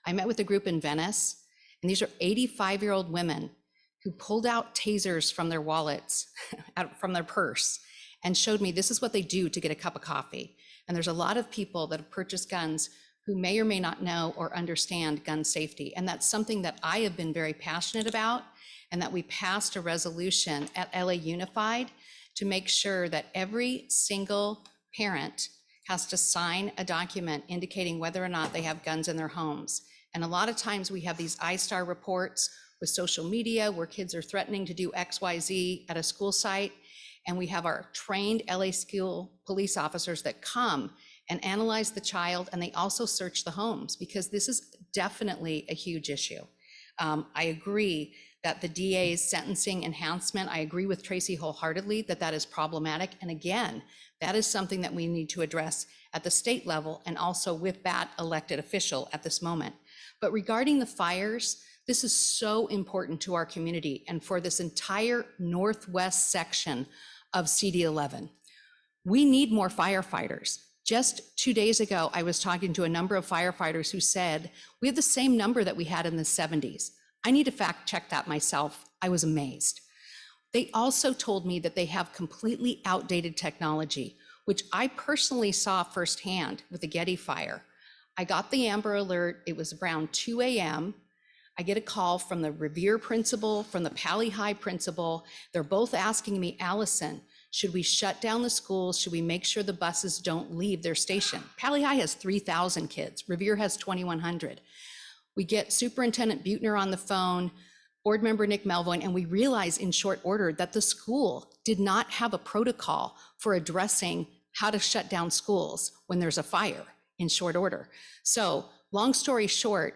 I met with a group in Venice, and these are 85-year-old women who pulled out tasers from their wallets, from their purse, and showed me this is what they do to get a cup of coffee. And there's a lot of people that have purchased guns who may or may not know or understand gun safety. And that's something that I have been very passionate about, and that we passed a resolution at LA Unified to make sure that every single parent has to sign a document indicating whether or not they have guns in their homes. And a lot of times we have these ISTAR reports with social media where kids are threatening to do XYZ at a school site. And we have our trained LA school police officers that come and analyze the child, and they also search the homes, because this is definitely a huge issue. I agree that the DA's sentencing enhancement, I agree with Tracy wholeheartedly that that is problematic. And again, that is something that we need to address at the state level and also with that elected official at this moment. But regarding the fires, this is so important to our community and for this entire northwest section of CD11. We need more firefighters. Just 2 days ago, I was talking to a number of firefighters who said, we have the same number that we had in the 70s. I need to fact check that myself. I was amazed. They also told me that they have completely outdated technology, which I personally saw firsthand with the Getty fire. I got the Amber Alert. It was around 2 a.m. I get a call from the Revere principal, from the Pali High principal. They're both asking me, Allison, should we shut down the schools? Should we make sure the buses don't leave their station? Pali High has 3,000 kids. Revere has 2,100. We get Superintendent Buettner on the phone, Board Member Nick Melvoin, and we realize in short order that the school did not have a protocol for addressing how to shut down schools when there's a fire in short order. So long story short,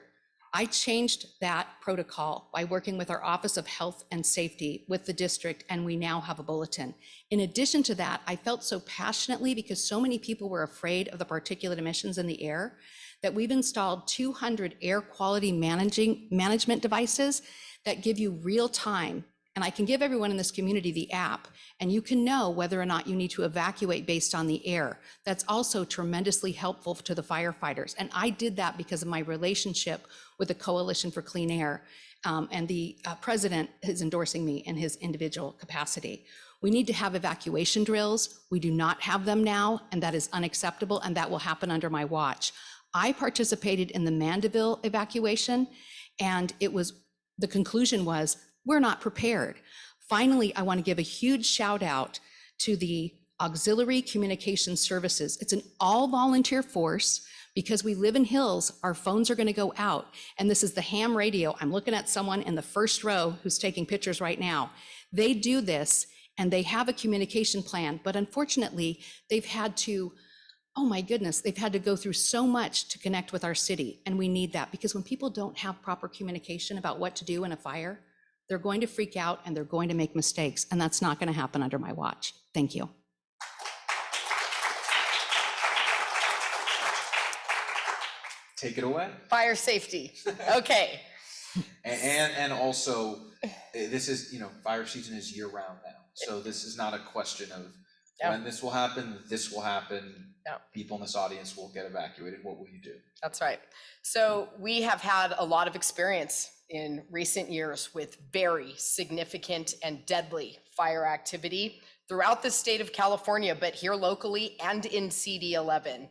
I changed that protocol by working with our Office of Health and Safety with the district, and we now have a bulletin. In addition to that, I felt so passionately because so many people were afraid of the particulate emissions in the air that we've installed 200 air quality management devices that give you real time. And I can give everyone in this community the app, and you can know whether or not you need to evacuate based on the air. That's also tremendously helpful to the firefighters. And I did that because of my relationship with the Coalition for Clean Air. And the president is endorsing me in his individual capacity. We need to have evacuation drills. We do not have them now, and that is unacceptable, and that will happen under my watch. I participated in the Mandeville evacuation, and the conclusion was, we're not prepared. Finally, I want to give a huge shout out to the Auxiliary Communication Services. It's an all volunteer force. Because we live in Hills, our phones are going to go out. And this is the ham radio. I'm looking at someone in the first row who's taking pictures right now. They do this and they have a communication plan, but unfortunately they've had to, oh my goodness, they've had to go through so much to connect with our city. And we need that, because when people don't have proper communication about what to do in a fire, they're going to freak out and they're going to make mistakes. And that's not going to happen under my watch. Thank you. Take it away. Fire safety. Okay. And also, this is, fire season is year round now. So this is not a question of when this will happen, people in this audience will get evacuated. What will you do? That's right. So we have had a lot of experience in recent years with very significant and deadly fire activity throughout the state of California, but here locally and in CD11.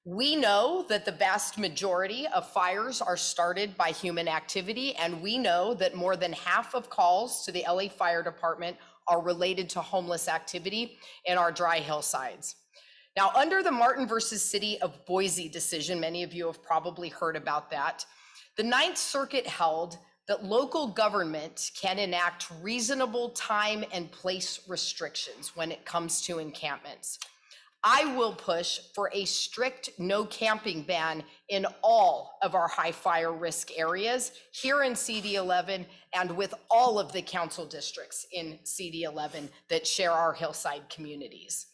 We know that the vast majority of fires are started by human activity, and we know that more than half of calls to the LA Fire Department are related to homeless activity in our dry hillsides. Now, under the Martin versus City of Boise decision, many of you have probably heard about that, the Ninth Circuit held that local government can enact reasonable time and place restrictions when it comes to encampments. I will push for a strict no camping ban in all of our high fire risk areas here in CD11 and with all of the council districts in CD11 that share our hillside communities.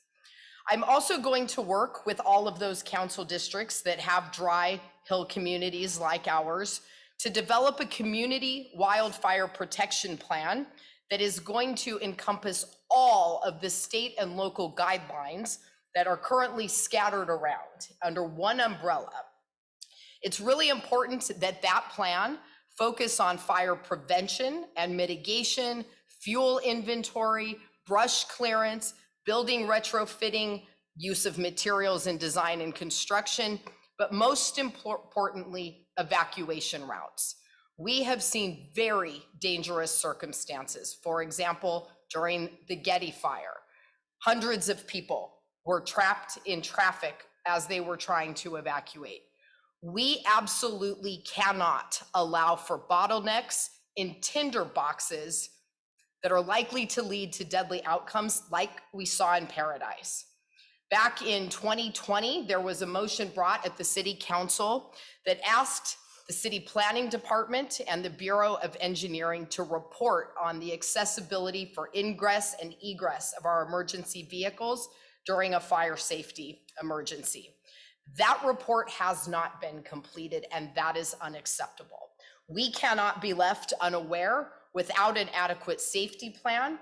I'm also going to work with all of those council districts that have dry hill communities like ours to develop a community wildfire protection plan that is going to encompass all of the state and local guidelines that are currently scattered around under one umbrella. It's really important that that plan focus on fire prevention and mitigation, fuel inventory, brush clearance, building retrofitting, use of materials in design and construction, but most importantly, evacuation routes. We have seen very dangerous circumstances. For example, during the Getty fire, hundreds of people were trapped in traffic as they were trying to evacuate. We absolutely cannot allow for bottlenecks in tinder boxes that are likely to lead to deadly outcomes like we saw in Paradise. Back in 2020, there was a motion brought at the City Council that asked the City Planning Department and the Bureau of Engineering to report on the accessibility for ingress and egress of our emergency vehicles during a fire safety emergency. That report has not been completed, and that is unacceptable. We cannot be left unaware without an adequate safety plan.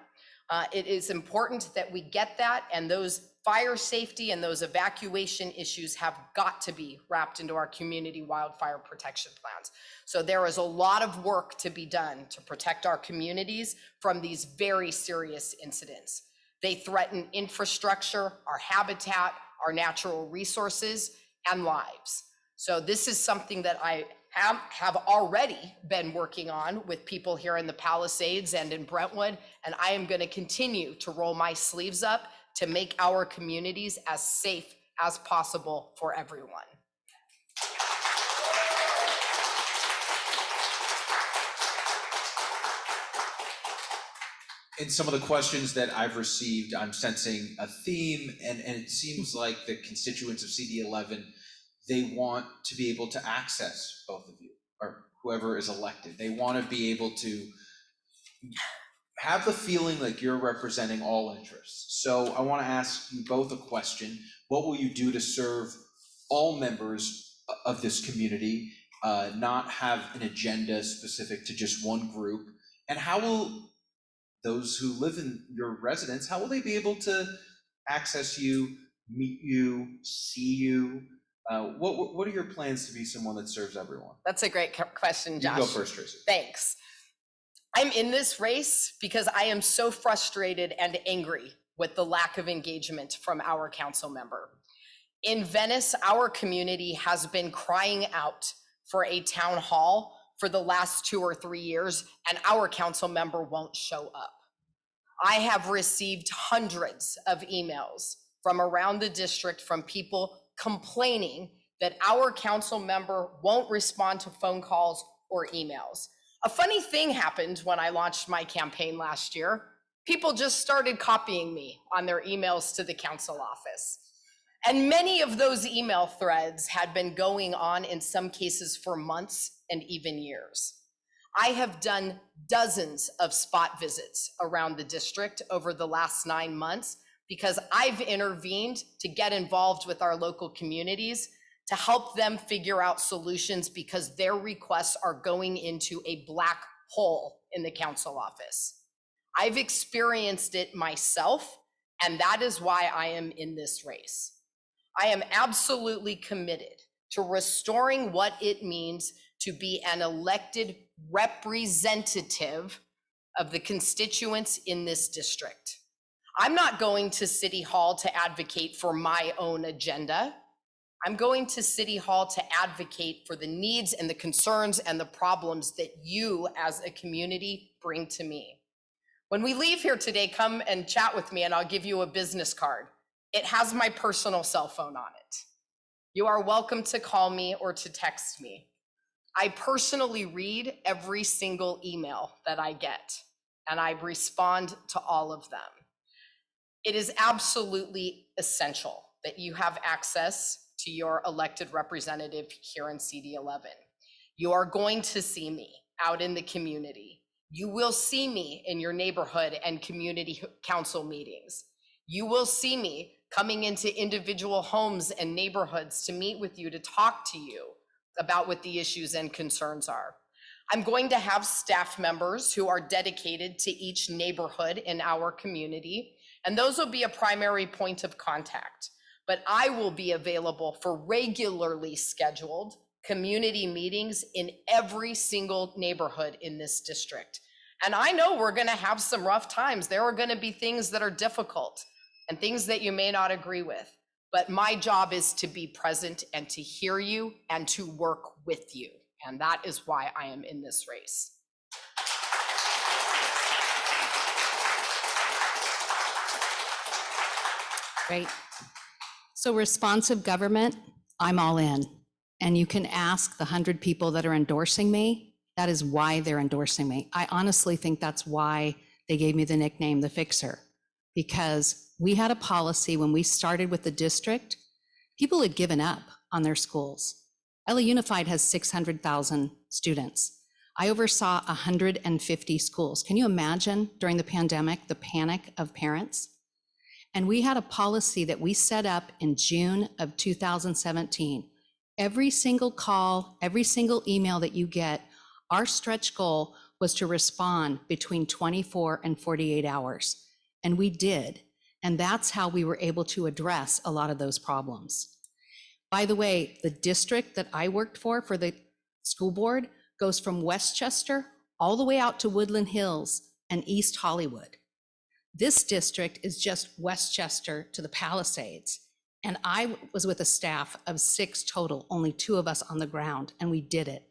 It is important that we get that, and those fire safety and those evacuation issues have got to be wrapped into our community wildfire protection plans. So there is a lot of work to be done to protect our communities from these very serious incidents. They threaten infrastructure, our habitat, our natural resources, and lives. So this is something that I have already been working on with people here in the Palisades and in Brentwood, and I am going to continue to roll my sleeves up to make our communities as safe as possible for everyone. in some of the questions that I've received, I'm sensing a theme, and it seems like the constituents of CD11, they want to be able to access both of you, or whoever is elected. They want to be able to have the feeling like you're representing all interests. So I want to ask you both a question. What will you do to serve all members of this community, not have an agenda specific to just one group? And how will those who live in your residence, how will they be able to access you, meet you, see you? What are your plans to be someone that serves everyone? That's a great question, Josh. You go first, Tracy. Thanks. I'm in this race because I am so frustrated and angry with the lack of engagement from our council member. In Venice, our community has been crying out for a town hall for the last 2 or 3 years, and our council member won't show up. I have received hundreds of emails from around the district from people complaining that our council member won't respond to phone calls or emails. A funny thing happened when I launched my campaign last year. People just started copying me on their emails to the council office. And many of those email threads had been going on in some cases for months and even years. I have done dozens of spot visits around the district over the last 9 months because I've intervened to get involved with our local communities to help them figure out solutions because their requests are going into a black hole in the council office. I've experienced it myself, and that is why I am in this race. I am absolutely committed to restoring what it means to be an elected representative of the constituents in this district. I'm not going to City Hall to advocate for my own agenda. I'm going to City Hall to advocate for the needs and the concerns and the problems that you as a community bring to me. When we leave here today, come and chat with me and I'll give you a business card. It has my personal cell phone on it. You are welcome to call me or to text me. I personally read every single email that I get, and I respond to all of them. It is absolutely essential that you have access to your elected representative here in CD11. You are going to see me out in the community. You will see me in your neighborhood and community council meetings. You will see me coming into individual homes and neighborhoods to meet with you, to talk to you about what the issues and concerns are. I'm going to have staff members who are dedicated to each neighborhood in our community, and those will be a primary point of contact. But I will be available for regularly scheduled community meetings in every single neighborhood in this district. And I know we're gonna have some rough times. There are gonna be things that are difficult and things that you may not agree with. But my job is to be present and to hear you and to work with you. And that is why I am in this race. Great. So responsive government, I'm all in. And you can ask the 100 people that are endorsing me, that is why they're endorsing me. I honestly think that's why they gave me the nickname, the Fixer, because we had a policy when we started with the district, people had given up on their schools. LA Unified has 600,000 students. I oversaw 150 schools. Can you imagine during the pandemic, the panic of parents? And we had a policy that we set up in June of 2017. Every single call, every single email that you get, our stretch goal was to respond between 24 and 48 hours. And we did. And that's how we were able to address a lot of those problems. By the way, the district that I worked for the school board goes from Westchester all the way out to Woodland Hills and East Hollywood. This district is just Westchester to the Palisades. And I was with a staff of 6 total, only 2 of us on the ground, and we did it.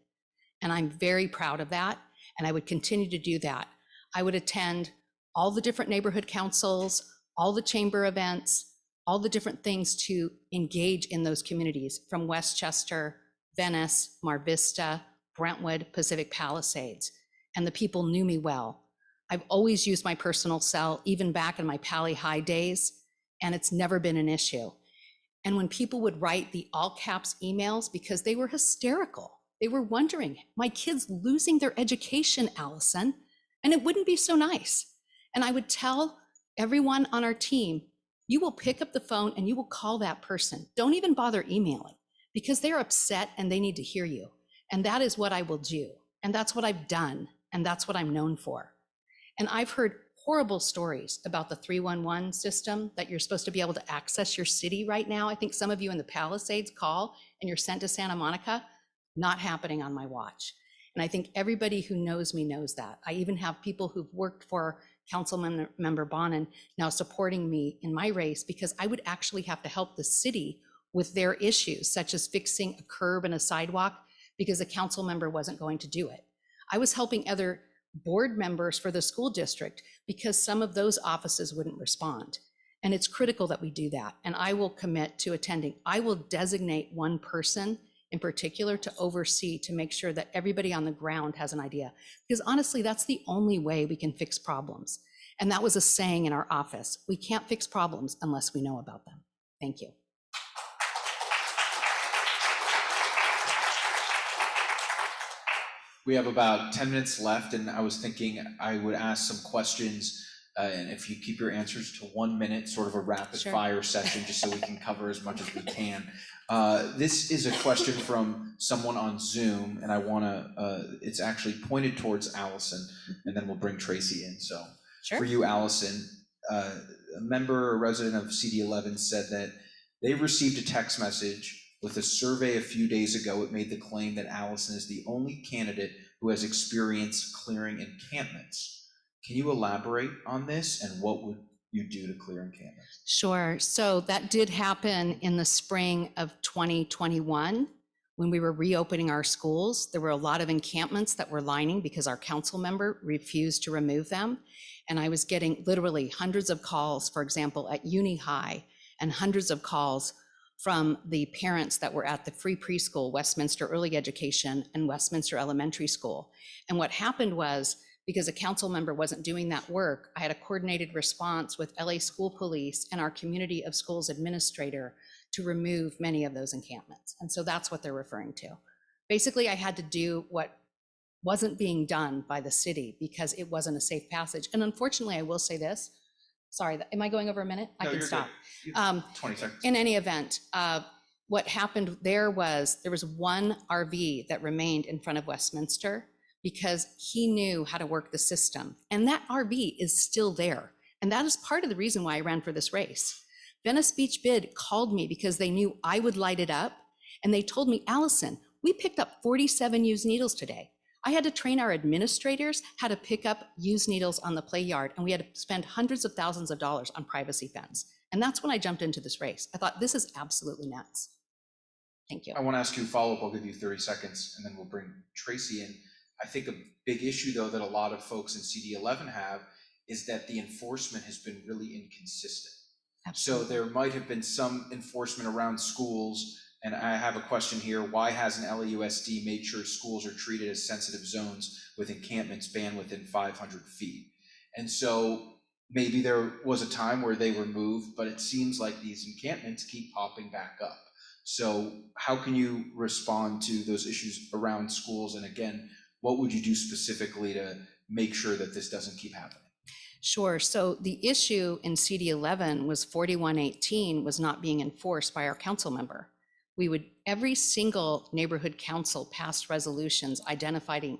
And I'm very proud of that, and I would continue to do that. I would attend all the different neighborhood councils, all the chamber events, all the different things to engage in those communities from Westchester, Venice, Mar Vista, Brentwood, Pacific Palisades. And the people knew me well. I've always used my personal cell, even back in my Pally High days, and it's never been an issue. And when people would write the all caps emails, because they were hysterical, they were wondering, my kid's losing their education, Allison, and it wouldn't be so nice. And I would tell everyone on our team, you will pick up the phone and you will call that person. Don't even bother emailing, because they're upset and they need to hear you. And that is what I will do. And that's what I've done. And that's what I'm known for. And I've heard horrible stories about the 311 system, that you're supposed to be able to access your city right now. I think some of you in the Palisades call and you're sent to Santa Monica. Not happening on my watch. And I think everybody who knows me knows that. I even have people who've worked for Councilmember Bonin now supporting me in my race, because I would actually have to help the city with their issues, such as fixing a curb and a sidewalk, because a council member wasn't going to do it. I was helping other board members for the school district because some of those offices wouldn't respond. And it's critical that we do that. And I will commit to attending. I will designate one person in particular to oversee, to make sure that everybody on the ground has an idea. Because honestly, that's the only way we can fix problems. And that was a saying in our office: we can't fix problems unless we know about them. Thank you. We have about 10 minutes left, and I was thinking I would ask some questions, and if you keep your answers to 1 minute, sort of a rapid fire session, just so we can cover as much as we can. This is a question from someone on Zoom, and I wanna, it's actually pointed towards Allison, and then we'll bring Tracy in. So for you, Allison, a member or resident of CD11 said that they received a text message with a survey a few days ago. It made the claim that Allison is the only candidate who has experience clearing encampments. Can you elaborate on this, and what would you do to clear encampments? Sure. So that did happen in the spring of 2021 when we were reopening our schools. There were a lot of encampments that were lining because our council member refused to remove them. And I was getting literally hundreds of calls, for example, at Uni High, and hundreds of calls from the parents that were at the free preschool, Westminster Early Education, and Westminster Elementary School. And what happened was, because a council member wasn't doing that work, I had a coordinated response with LA School Police and our Community of Schools administrator to remove many of those encampments. And so that's what they're referring to. Basically, I had to do what wasn't being done by the city because it wasn't a safe passage. And unfortunately, I will say this, sorry, am I going over a minute? I can stop. 20 seconds. In any event, what happened there was one RV that remained in front of Westminster because he knew how to work the system. And that RV is still there. And that is part of the reason why I ran for this race. Venice Beach Bid called me because they knew I would light it up. And they told me, Allison, we picked up 47 used needles today. I had to train our administrators how to pick up used needles on the play yard, and we had to spend hundreds of thousands of dollars on privacy fence. And that's when I jumped into this race. I thought, this is absolutely nuts. Thank you. I want to ask you a follow-up. I'll give you 30 seconds, and then we'll bring Tracy in. I think a big issue, though, that a lot of folks in CD11 have is that the enforcement has been really inconsistent. Absolutely. So there might have been some enforcement around schools. And I have a question here: why hasn't LAUSD made sure schools are treated as sensitive zones with encampments banned within 500 feet? And so maybe there was a time where they were moved, but it seems like these encampments keep popping back up. So how can you respond to those issues around schools? And again, what would you do specifically to make sure that this doesn't keep happening? Sure. So the issue in CD11 was 4118 was not being enforced by our council member. Every single neighborhood council passed resolutions identifying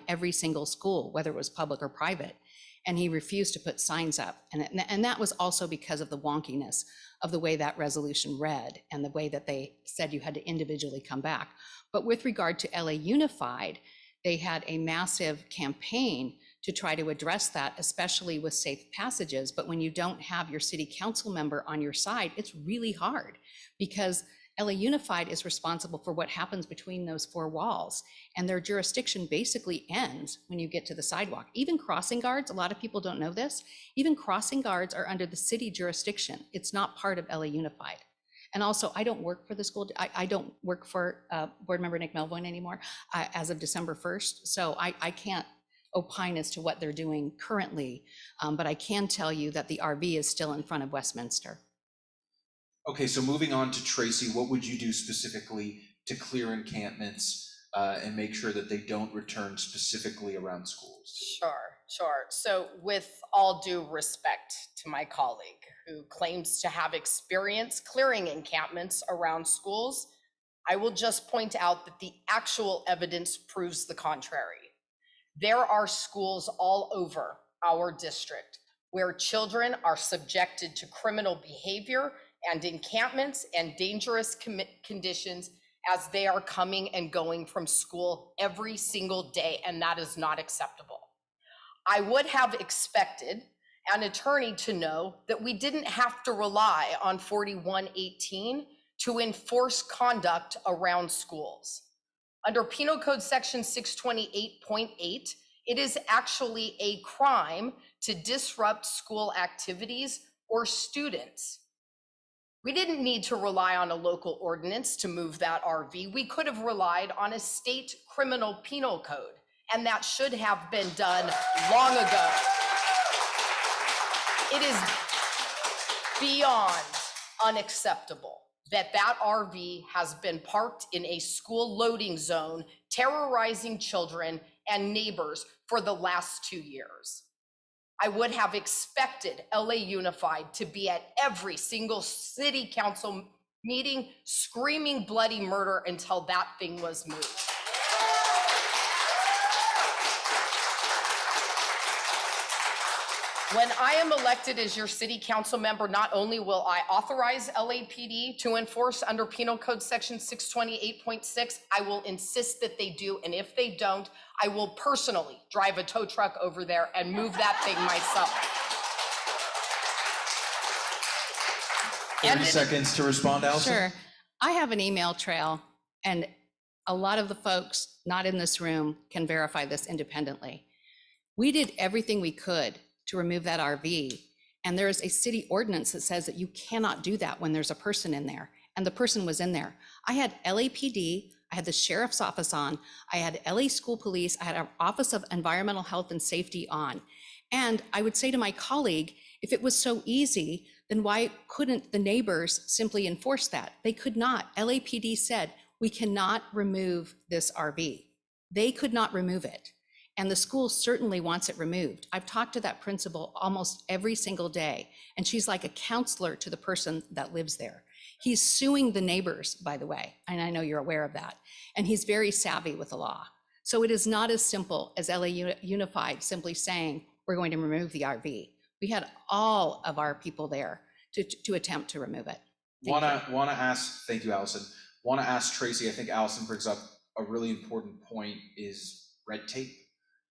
every single school, whether it was public or private, and he refused to put signs up. And that was also because of the wonkiness of the way that resolution read and the way that they said you had to individually come back. But with regard to LA Unified, they had a massive campaign to try to address that, especially with safe passages. But when you don't have your city council member on your side, it's really hard, because LA Unified is responsible for what happens between those four walls, and their jurisdiction basically ends when you get to the sidewalk. Even crossing guards, a lot of people don't know this, even crossing guards are under the city jurisdiction. It's not part of LA Unified. And also, I don't work for the school. I don't work for board member Nick Melvoin anymore as of December 1st. So I can't opine as to what they're doing currently, but I can tell you that the RV is still in front of Westminster. Okay, so moving on to Tracy, what would you do specifically to clear encampments and make sure that they don't return specifically around schools? Sure. So with all due respect to my colleague who claims to have experience clearing encampments around schools, I will just point out that the actual evidence proves the contrary. There are schools all over our district where children are subjected to criminal behavior and encampments and dangerous conditions as they are coming and going from school every single day, and that is not acceptable. I would have expected an attorney to know that we didn't have to rely on 4118 to enforce conduct around schools. Under Penal Code Section 628.8, it is actually a crime to disrupt school activities or students. We didn't need to rely on a local ordinance to move that RV. We could have relied on a state criminal penal code, and that should have been done long ago. It is beyond unacceptable that that RV has been parked in a school loading zone, terrorizing children and neighbors for the last 2 years. I would have expected LA Unified to be at every single city council meeting screaming bloody murder until that thing was moved. When I am elected as your city council member, not only will I authorize LAPD to enforce under Penal Code Section 628.6, I will insist that they do, and if they don't, I will personally drive a tow truck over there and move that thing myself. 30 seconds to respond, Allison. Sure. I have an email trail, and a lot of the folks not in this room can verify this independently. We did everything we could to remove that RV. And there is a city ordinance that says that you cannot do that when there's a person in there, and the person was in there. I had LAPD, I had the sheriff's office on, I had LA School Police, I had our Office of Environmental Health and Safety on. And I would say to my colleague, if it was so easy, then why couldn't the neighbors simply enforce that? They could not. LAPD said, we cannot remove this RV. They could not remove it. And the school certainly wants it removed. I've talked to that principal almost every single day, and she's like a counselor to the person that lives there. He's suing the neighbors, by the way, and I know you're aware of that. And he's very savvy with the law. So it is not as simple as LA Unified simply saying, we're going to remove the RV. We had all of our people there to attempt to remove it. Wanna ask, thank you, Allison. Wanna ask Tracy, I think Allison brings up a really important point, is red tape.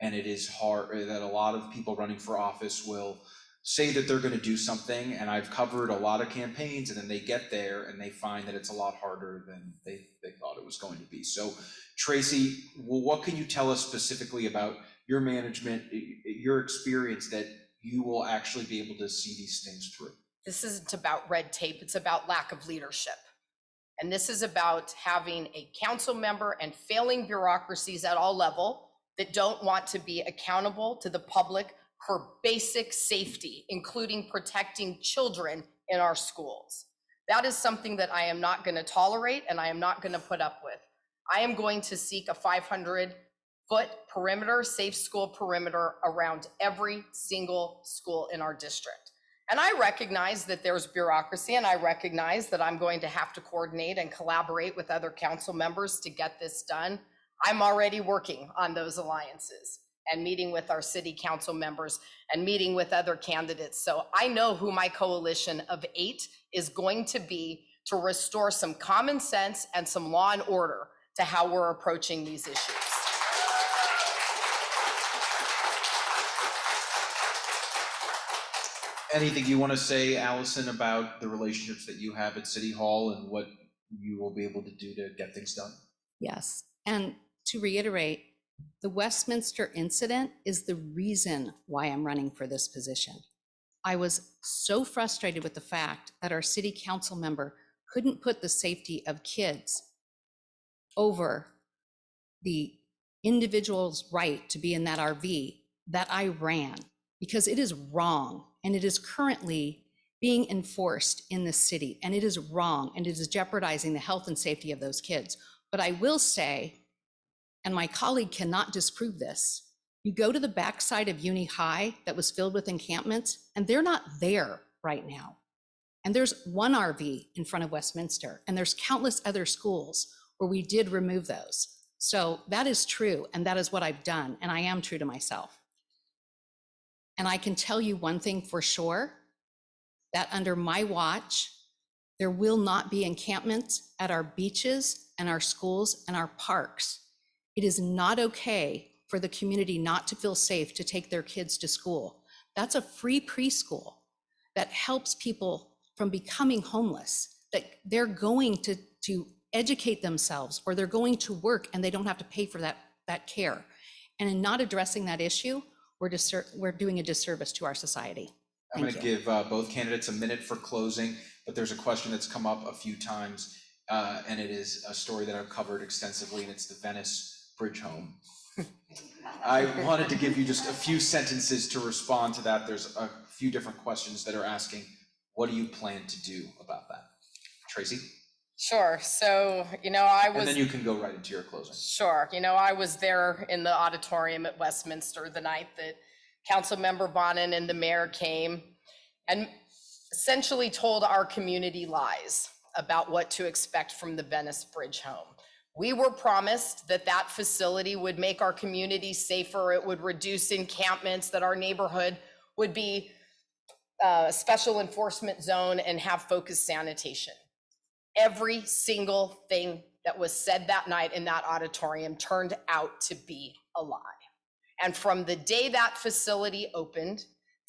And it is hard that a lot of people running for office will say that they're going to do something. And I've covered a lot of campaigns, and then they get there and they find that it's a lot harder than they thought it was going to be. So Tracy, what can you tell us specifically about your management, your experience, that you will actually be able to see these things through? This isn't about red tape, it's about lack of leadership. And this is about having a council member and failing bureaucracies at all levels that don't want to be accountable to the public for basic safety, including protecting children in our schools. That is something that I am not going to tolerate, and I am not going to put up with. I am going to seek a 500-foot perimeter, safe school perimeter around every single school in our district. And I recognize that there's bureaucracy, and I recognize that I'm going to have to coordinate and collaborate with other council members to get this done. I'm already working on those alliances and meeting with our city council members and meeting with other candidates. So I know who my coalition of 8 is going to be to restore some common sense and some law and order to how we're approaching these issues. Anything you want to say, Allison, about the relationships that you have at City Hall and what you will be able to do to get things done? Yes, and to reiterate, the Westminster incident is the reason why I'm running for this position. I was so frustrated with the fact that our city council member couldn't put the safety of kids over the individual's right to be in that RV that I ran because it is wrong and it is currently being enforced in the city, and it is wrong and it is jeopardizing the health and safety of those kids. But I will say, and my colleague cannot disprove this, you go to the backside of Uni High that was filled with encampments, and they're not there right now. And there's one RV in front of Westminster, and there's countless other schools where we did remove those. So that is true, and that is what I've done, and I am true to myself. And I can tell you one thing for sure, that under my watch, there will not be encampments at our beaches and our schools and our parks. It is not okay for the community not to feel safe to take their kids to school. That's a free preschool that helps people from becoming homeless, that they're going to educate themselves, or they're going to work and they don't have to pay for that care. And in not addressing that issue, we're doing a disservice to our society. I'm going to give both candidates a minute for closing, but there's a question that's come up a few times, and it is a story that I've covered extensively, and it's the Venice Bridge Home. I wanted to give you just a few sentences to respond to that. There's a few different questions that are asking, what do you plan to do about that? Tracy? Sure. So, I was. And then you can go right into your closing. Sure. I was there in the auditorium at Westminster the night that Councilmember Bonin and the mayor came and essentially told our community lies about what to expect from the Venice Bridge Home. We were promised that that facility would make our community safer, it would reduce encampments, that our neighborhood would be a special enforcement zone and have focused sanitation. Every single thing that was said that night in that auditorium turned out to be a lie. And from the day that facility opened,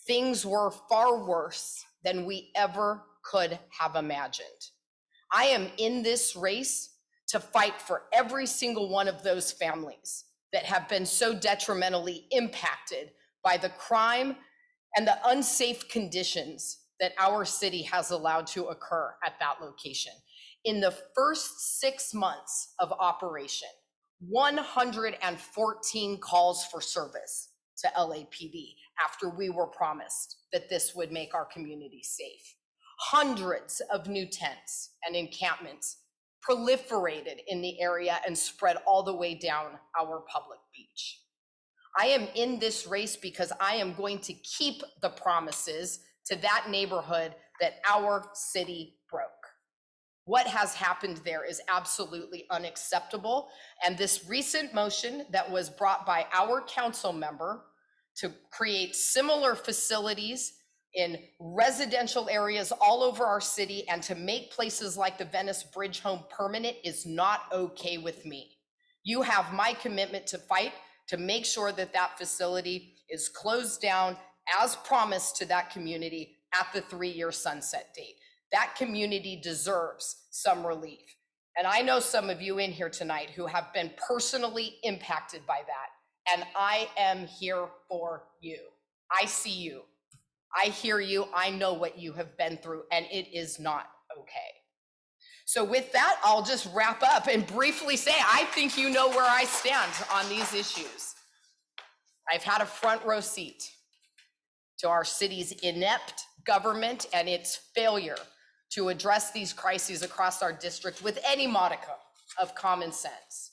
things were far worse than we ever could have imagined. I am in this race to fight for every single one of those families that have been so detrimentally impacted by the crime and the unsafe conditions that our city has allowed to occur at that location. In the first 6 months of operation, 114 calls for service to LAPD after we were promised that this would make our community safe. Hundreds of new tents and encampments proliferated in the area and spread all the way down our public beach. I am in this race because I am going to keep the promises to that neighborhood that our city broke. What has happened there is absolutely unacceptable. And this recent motion that was brought by our council member to create similar facilities in residential areas all over our city and to make places like the Venice Bridge Home permanent is not okay with me. You have my commitment to fight to make sure that that facility is closed down as promised to that community at the 3-year sunset date. That community deserves some relief. And I know some of you in here tonight who have been personally impacted by that. And I am here for you. I see you. I hear you. I know what you have been through, and it is not okay. So with that, I'll just wrap up and briefly say, I think you know where I stand on these issues. I've had a front row seat to our city's inept government and its failure to address these crises across our district with any modicum of common sense.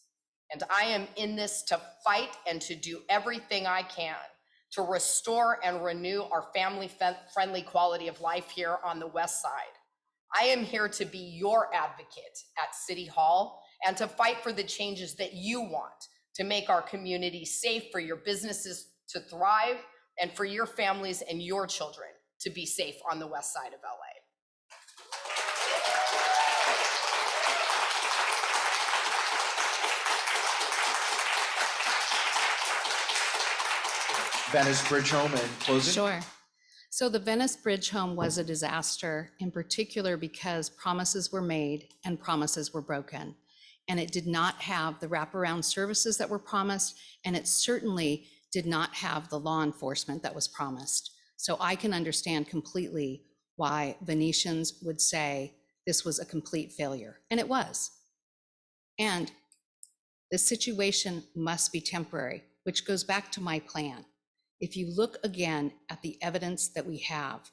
And I am in this to fight and to do everything I can to restore and renew our family-friendly quality of life here on the West Side. I am here to be your advocate at City Hall and to fight for the changes that you want to make our community safe, for your businesses to thrive, and for your families and your children to be safe on the West Side of LA. Venice Bridge Home and closing? Sure. So the Venice Bridge Home was a disaster, in particular because promises were made and promises were broken. And it did not have the wraparound services that were promised, and it certainly did not have the law enforcement that was promised. So I can understand completely why Venetians would say this was a complete failure, and it was. And the situation must be temporary, which goes back to my plan. If you look again at the evidence that we have,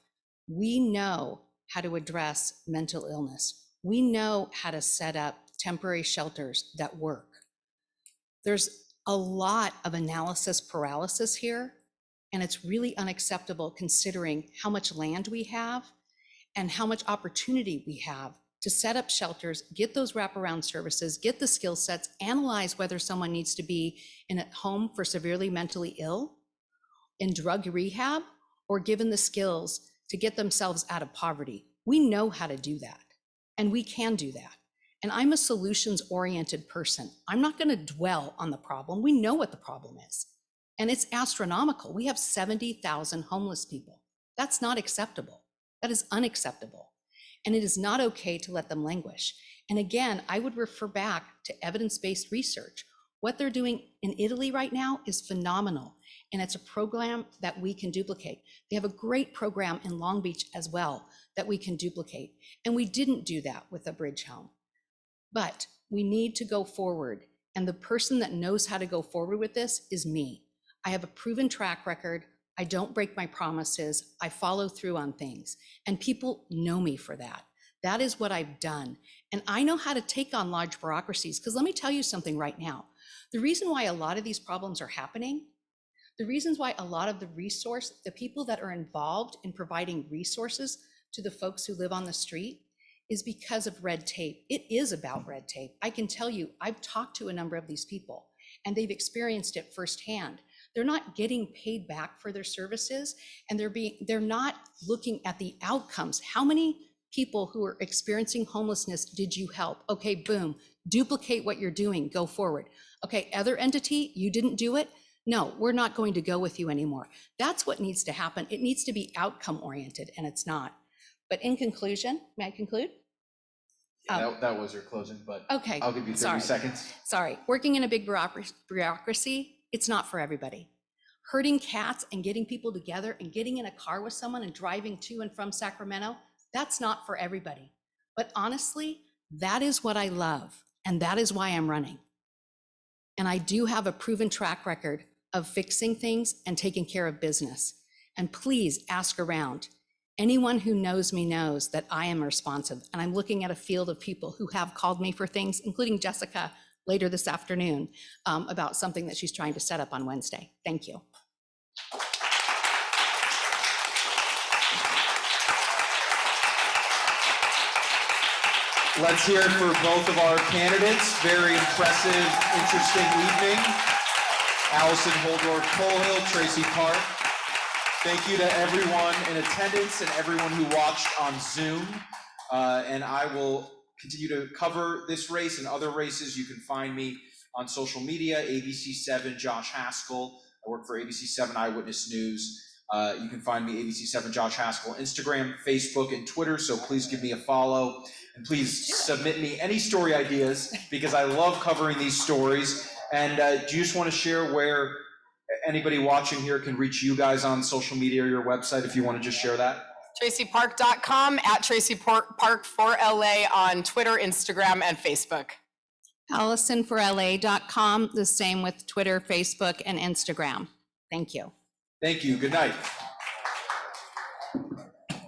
we know how to address mental illness. We know how to set up temporary shelters that work. There's a lot of analysis paralysis here, and it's really unacceptable considering how much land we have and how much opportunity we have to set up shelters, get those wraparound services, get the skill sets, analyze whether someone needs to be in a home for severely mentally ill, in drug rehab, or given the skills to get themselves out of poverty. We know how to do that, and we can do that. And I'm a solutions-oriented person. I'm not going to dwell on the problem. We know what the problem is, and it's astronomical. We have 70,000 homeless people. That's not acceptable. That is unacceptable. And it is not okay to let them languish. And again, I would refer back to evidence-based research. What they're doing in Italy right now is phenomenal. And it's a program that we can duplicate. They have a great program in Long Beach as well that we can duplicate. And we didn't do that with a bridge home. But we need to go forward. And the person that knows how to go forward with this is me. I have a proven track record. I don't break my promises. I follow through on things. And people know me for that. That is what I've done. And I know how to take on large bureaucracies, because let me tell you something right now. The reason why a lot of these problems are happening, the reasons why a lot of the people that are involved in providing resources to the folks who live on the street is because of red tape. It is about red tape. I can tell you, I've talked to a number of these people and they've experienced it firsthand. They're not getting paid back for their services, and they're not looking at the outcomes. How many people who are experiencing homelessness did you help? Okay, boom, duplicate what you're doing, go forward. Okay, other entity, you didn't do it? No, we're not going to go with you anymore. That's what needs to happen. It needs to be outcome oriented, and it's not. But in conclusion, may I conclude? That was your closing, but okay, I'll give you 30 seconds. Sorry, working in a big bureaucracy, it's not for everybody. Herding cats and getting people together and getting in a car with someone and driving to and from Sacramento, that's not for everybody. But honestly, that is what I love, and that is why I'm running. And I do have a proven track record of fixing things and taking care of business. And please ask around. Anyone who knows me knows that I am responsive, and I'm looking at a field of people who have called me for things, including Jessica later this afternoon, about something that she's trying to set up on Wednesday. Thank you. Let's hear it for both of our candidates. Very impressive, interesting evening. Allison Holdorf Polhill, Tracy Park. Thank you to everyone in attendance and everyone who watched on Zoom. And I will continue to cover this race and other races. You can find me on social media, ABC7 Josh Haskell. I work for ABC7 Eyewitness News. You can find me, ABC7 Josh Haskell, Instagram, Facebook, and Twitter. So please give me a follow. And please submit me any story ideas, because I love covering these stories. And do you just want to share where anybody watching here can reach you guys on social media or your website, if you want to just share that? TracyPark.com, at TracyPark for LA on Twitter, Instagram, and Facebook. AllisonforLA.com, the same with Twitter, Facebook, and Instagram. Thank you. Thank you. Good night.